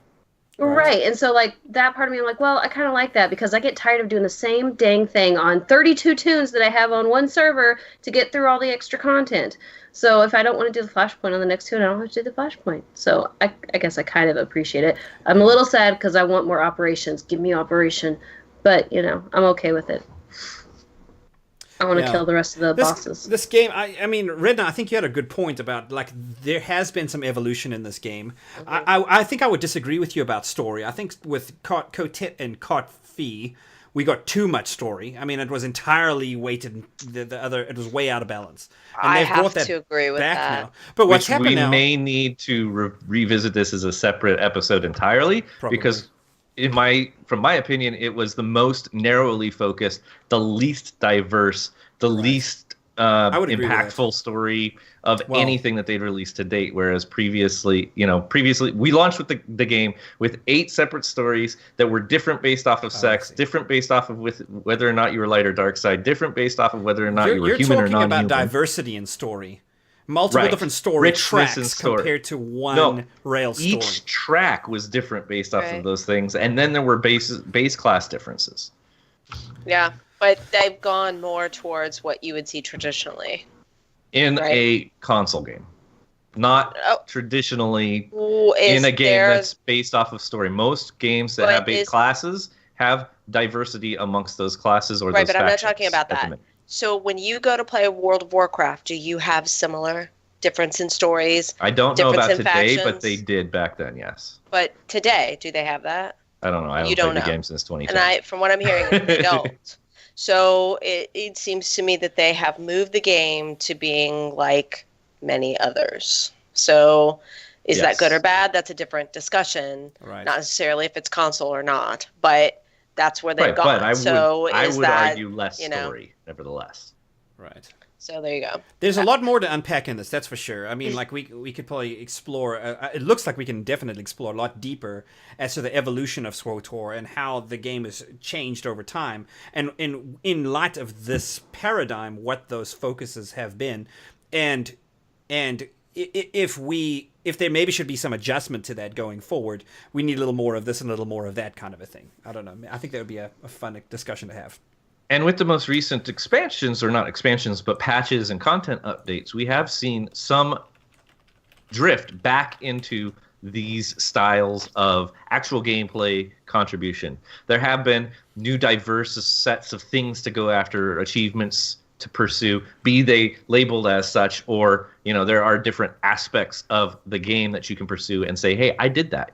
Right. And so, that part of me, I'm like, well, I kind of like that, because I get tired of doing the same dang thing on 32 tunes that I have on one server to get through all the extra content. So if I don't want to do the flashpoint on the next tune, I don't have to do the flashpoint. So I guess I kind of appreciate it. I'm a little sad because I want more operations. Give me operation. But, I'm okay with it. I want to kill the rest of the bosses. This game, I mean, Redna, I think you had a good point about, there has been some evolution in this game. Mm-hmm. I think I would disagree with you about story. I think with Cotet and Cot-Fee, we got too much story. I mean, it was entirely weighted. It was way out of balance. And I have to agree with that. Now. But what's happened now? We may need to revisit this as a separate episode entirely, because from my opinion, it was the most narrowly focused, the least diverse, the least impactful story of anything that they'd released to date. Whereas previously we launched with the game with 8 separate stories that were different based off of sex, different based off of whether or not you were light or dark side, different based off of whether or not you were human or non-human. You're talking about diversity in story. Multiple different story tracks compared to one rail story. Each track was different based off of those things, and then there were base class differences. Yeah, but they've gone more towards what you would see traditionally. In a console game. Not traditionally in a game that's based off of story. Most games that have base classes have diversity amongst those classes or those factions. Right, but I'm not talking about that. So when you go to play World of Warcraft, do you have similar difference in stories? I don't know about today, but they did back then, yes. But today, do they have that? I don't know. I haven't played the game since 2010. And from what I'm hearing, they don't. So it seems to me that they have moved the game to being like many others. So is that good or bad? That's a different discussion. Right. Not necessarily if it's console or not, but that's where they've gone. But I would argue less story, nevertheless. Right. So there you go. There's a lot more to unpack in this, that's for sure. I mean, we could probably explore. It looks like we can definitely explore a lot deeper as to the evolution of SWTOR and how the game has changed over time, and in light of this paradigm, what those focuses have been, and if there maybe should be some adjustment to that going forward, we need a little more of this and a little more of that kind of a thing. I don't know. I think that would be a fun discussion to have. And with the most recent expansions, or not expansions, but patches and content updates, we have seen some drift back into these styles of actual gameplay contribution. There have been new diverse sets of things to go after, achievements to pursue, be they labeled as such, or there are different aspects of the game that you can pursue and say, hey, I did that.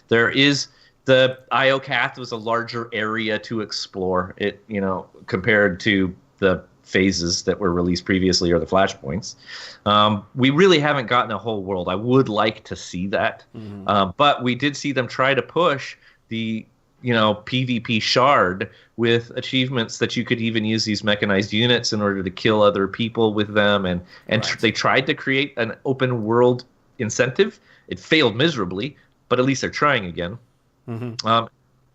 There is the IOCath was a larger area to explore it, compared to the phases that were released previously or the flashpoints. We really haven't gotten a whole world. I would like to see that. But we did see them try to push the PvP shard with achievements that you could even use these mechanized units in order to kill other people with them, and they tried to create an open world incentive. It failed miserably, but at least they're trying again.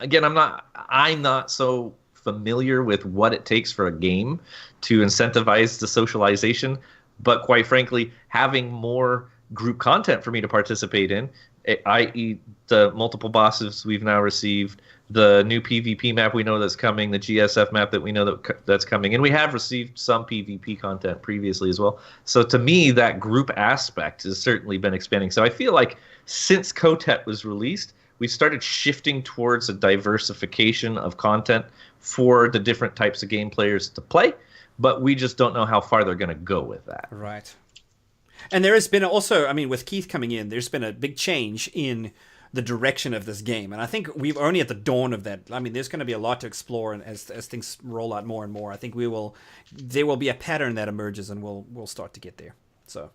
Again, I'm not so familiar with what it takes for a game to incentivize the socialization, but quite frankly, having more group content for me to participate in, i.e. the multiple bosses we've now received, the new PvP map we know that's coming, the GSF map that we know that's coming, and we have received some PvP content previously as well. So to me, that group aspect has certainly been expanding. So I feel like since KOTET was released, we've started shifting towards a diversification of content for the different types of game players to play, but we just don't know how far they're going to go with that. Right. And there has been also, with Keith coming in, there's been a big change in the direction of this game. And I think we're only at the dawn of that. There's going to be a lot to explore, and as things roll out more and more, I think there will be a pattern that emerges, and we'll start to get there. So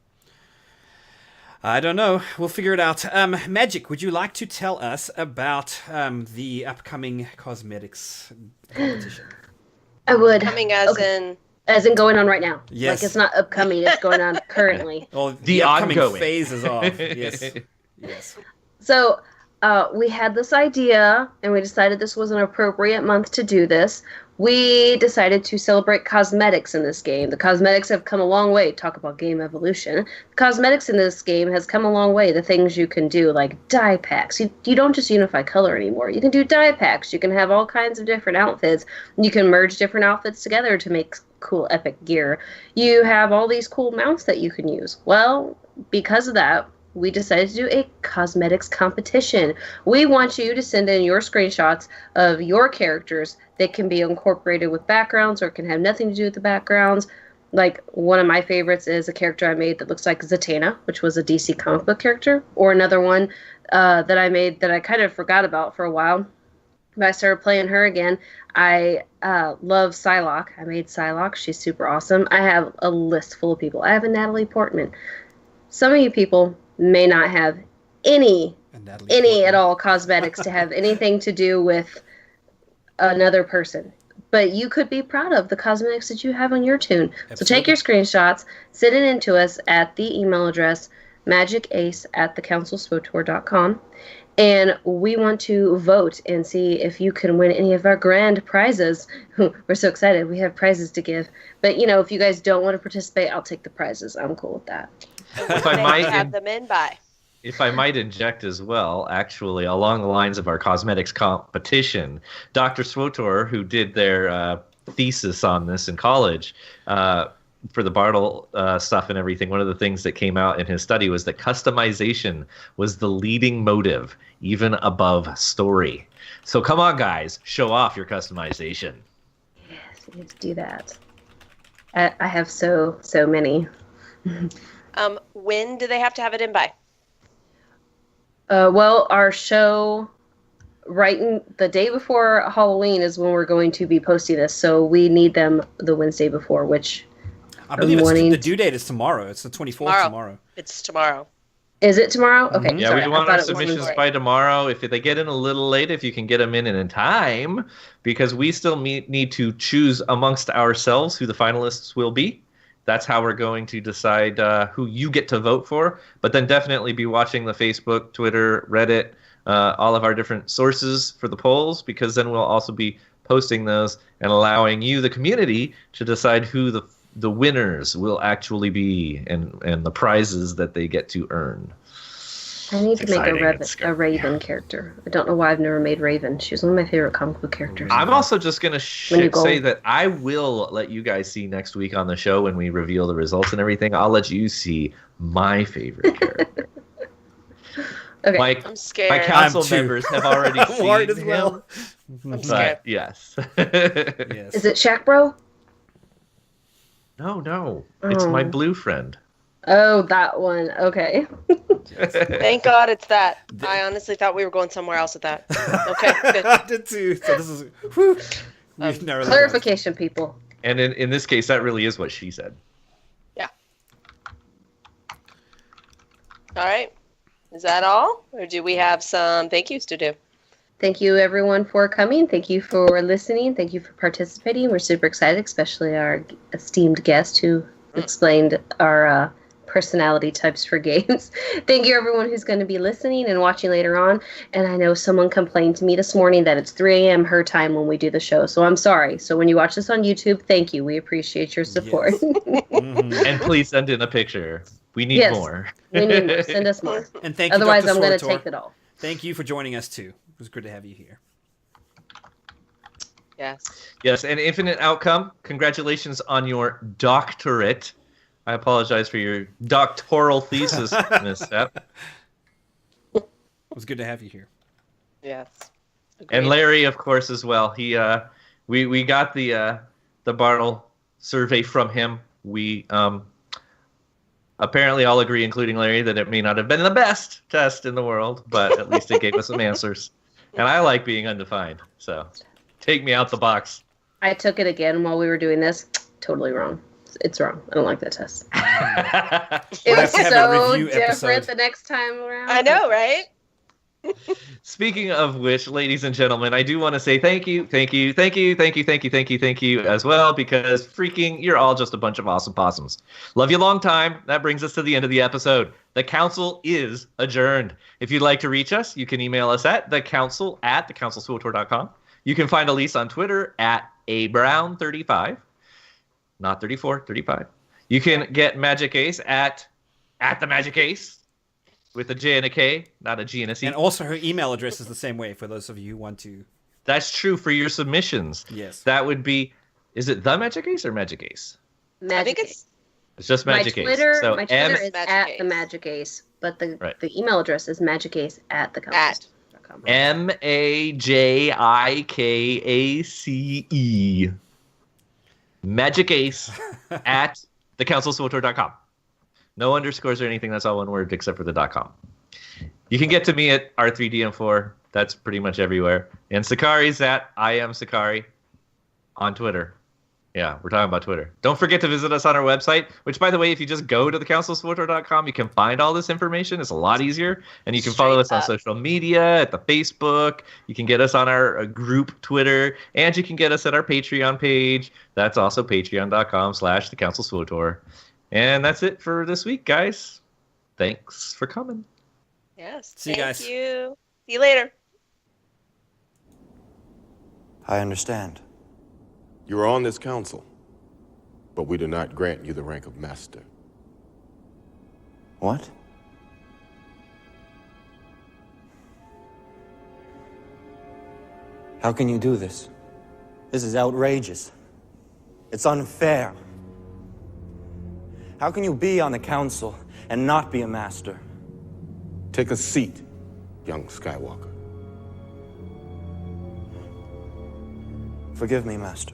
I don't know. We'll figure it out. Magic, would you like to tell us about the upcoming cosmetics competition? I would. Coming as in going on right now. Yes. Like it's not upcoming, it's going on currently. Well, the upcoming ongoing phase is off. Yes. So we had this idea, and we decided this was an appropriate month to do this. We decided to celebrate cosmetics in this game. The cosmetics have come a long way. Talk about game evolution. The cosmetics in this game has come a long way. The things you can do, like dye packs. You don't just unify color anymore. You can do dye packs. You can have all kinds of different outfits. You can merge different outfits together to make cool epic gear. You have all these cool mounts that you can use. Well, because of that, we decided to do a cosmetics competition. We want you to send in your screenshots of your characters that can be incorporated with backgrounds or can have nothing to do with the backgrounds. Like, one of my favorites is a character I made that looks like Zatanna, which was a DC comic book character. Or another one that I made that I kind of forgot about for a while. But I started playing her again. I love Psylocke. I made Psylocke. She's super awesome. I have a list full of people. I have a Natalie Portman. Some of you people may not have any at all cosmetics to have anything to do with another person, but you could be proud of the cosmetics that you have on your toon. Absolutely. So take your screenshots, send it in to us at the email address magicace@thecouncilswotor.com, and we want to vote and see if you can win any of our grand prizes. We're so excited. We have prizes to give, but if you guys don't want to participate, I'll take the prizes. I'm cool with that. If I might have them in by. If I might inject as well, actually, along the lines of our cosmetics competition, Dr. SWTOR, who did their thesis on this in college for the Bartle stuff and everything, one of the things that came out in his study was that customization was the leading motive, even above story. So come on, guys, show off your customization. Yes, do that. I have so many. When do they have to have it in by? Well, our show the day before Halloween is when we're going to be posting this, so we need them the Wednesday before, which I believe the due date is tomorrow. It's the 24th tomorrow. It's tomorrow. Is it tomorrow? Okay. Yeah, sorry, we want our submissions by tomorrow. If they get in a little late, if you can get them in time, because we still need to choose amongst ourselves who the finalists will be. That's how we're going to decide who you get to vote for. But then definitely be watching the Facebook, Twitter, Reddit, all of our different sources for the polls, because then we'll also be posting those and allowing you, the community, to decide who the winners will actually be and the prizes that they get to earn. I need to make a Raven character. I don't know why I've never made Raven. She was one of my favorite comic book characters. I'm also just going to say that I will let you guys see next week on the show when we reveal the results and everything. I'll let you see my favorite character. Okay. I'm scared. My council I'm too. members have already I'm seen worried as him, well. I'm scared. but yes. Yes. Is it Shaq Bro? No. It's my blue friend. Oh, that one. Okay. Thank God it's that. I honestly thought we were going somewhere else with that. Okay, good. I did too. So this is whew, we've narrowed it down. Clarification, people. And in this case, that really is what she said. Yeah. All right. Is that all? Or do we have some thank yous to do? Thank you, everyone, for coming. Thank you for listening. Thank you for participating. We're super excited, especially our esteemed guest who explained our personality types for games. Thank you, everyone who's going to be listening and watching later on. And I know someone complained to me this morning that it's 3 a.m. her time when we do the show. So I'm sorry. So when you watch this on YouTube, thank you. We appreciate your support. Yes. And please send in a picture. We need more. We need more. Send us more. And thank you, Otherwise, Dr. I'm going to SWTOR. take it all. Thank you for joining us too. It was good to have you here. Yes. Yes, and Infinite Outcome, congratulations on your doctorate. I apologize for your doctoral thesis misstep. It was good to have you here. Yes. And Agreed. Larry, of course, as well. He, we got the Bartle survey from him. We apparently all agree, including Larry, that it may not have been the best test in the world, but at least it gave us some answers. And I like being undefined, so take me out the box. I took it again while we were doing this. Totally wrong. It's wrong. I don't like that test. It was have to have a so review different episode. the next time around. I know, right? Speaking of which, ladies and gentlemen, I do want to say thank you as well, because freaking you're all just a bunch of awesome possums. Love you long time. That brings us to the end of the episode. The council is adjourned. If you'd like to reach us, you can email us at thecouncil@thecouncilswotor.com. You can find Elise on Twitter at abrown35. Not 34, 35. You can get Magic Ace at the Magic Ace with a J and a K, not a G and a C. And also her email address is the same way for those of you who want to. That's true for your submissions. Yes. That would be, is it the Magic Ace or Magic Ace? I think Magic it's It's just Magic my Ace. Twitter, So my Twitter is Magic at Ace. the Magic Ace, but the Right. the email address is magicace@thecouncil.com. MAJIKACE. Magic Ace at thecouncilswotor.com. No underscores or anything. That's all one word except for the .com. You can get to me at R3DM4. That's pretty much everywhere. And Sakari's at I am Sakari on Twitter. Yeah, we're talking about Twitter. Don't forget to visit us on our website, which, by the way, if you just go to thecouncilswotor.com, you can find all this information. It's a lot easier. And you can follow us on social media, at the Facebook. You can get us on our group Twitter. And you can get us at our Patreon page. That's also patreon.com/thecouncilswotor. And that's it for this week, guys. Thanks for coming. yes. See you guys. Thank you. See you later. I understand. You are on this council, but we do not grant you the rank of master. What? How can you do this? This is outrageous. It's unfair. How can you be on the council and not be a master? Take a seat, young Skywalker. Forgive me, Master.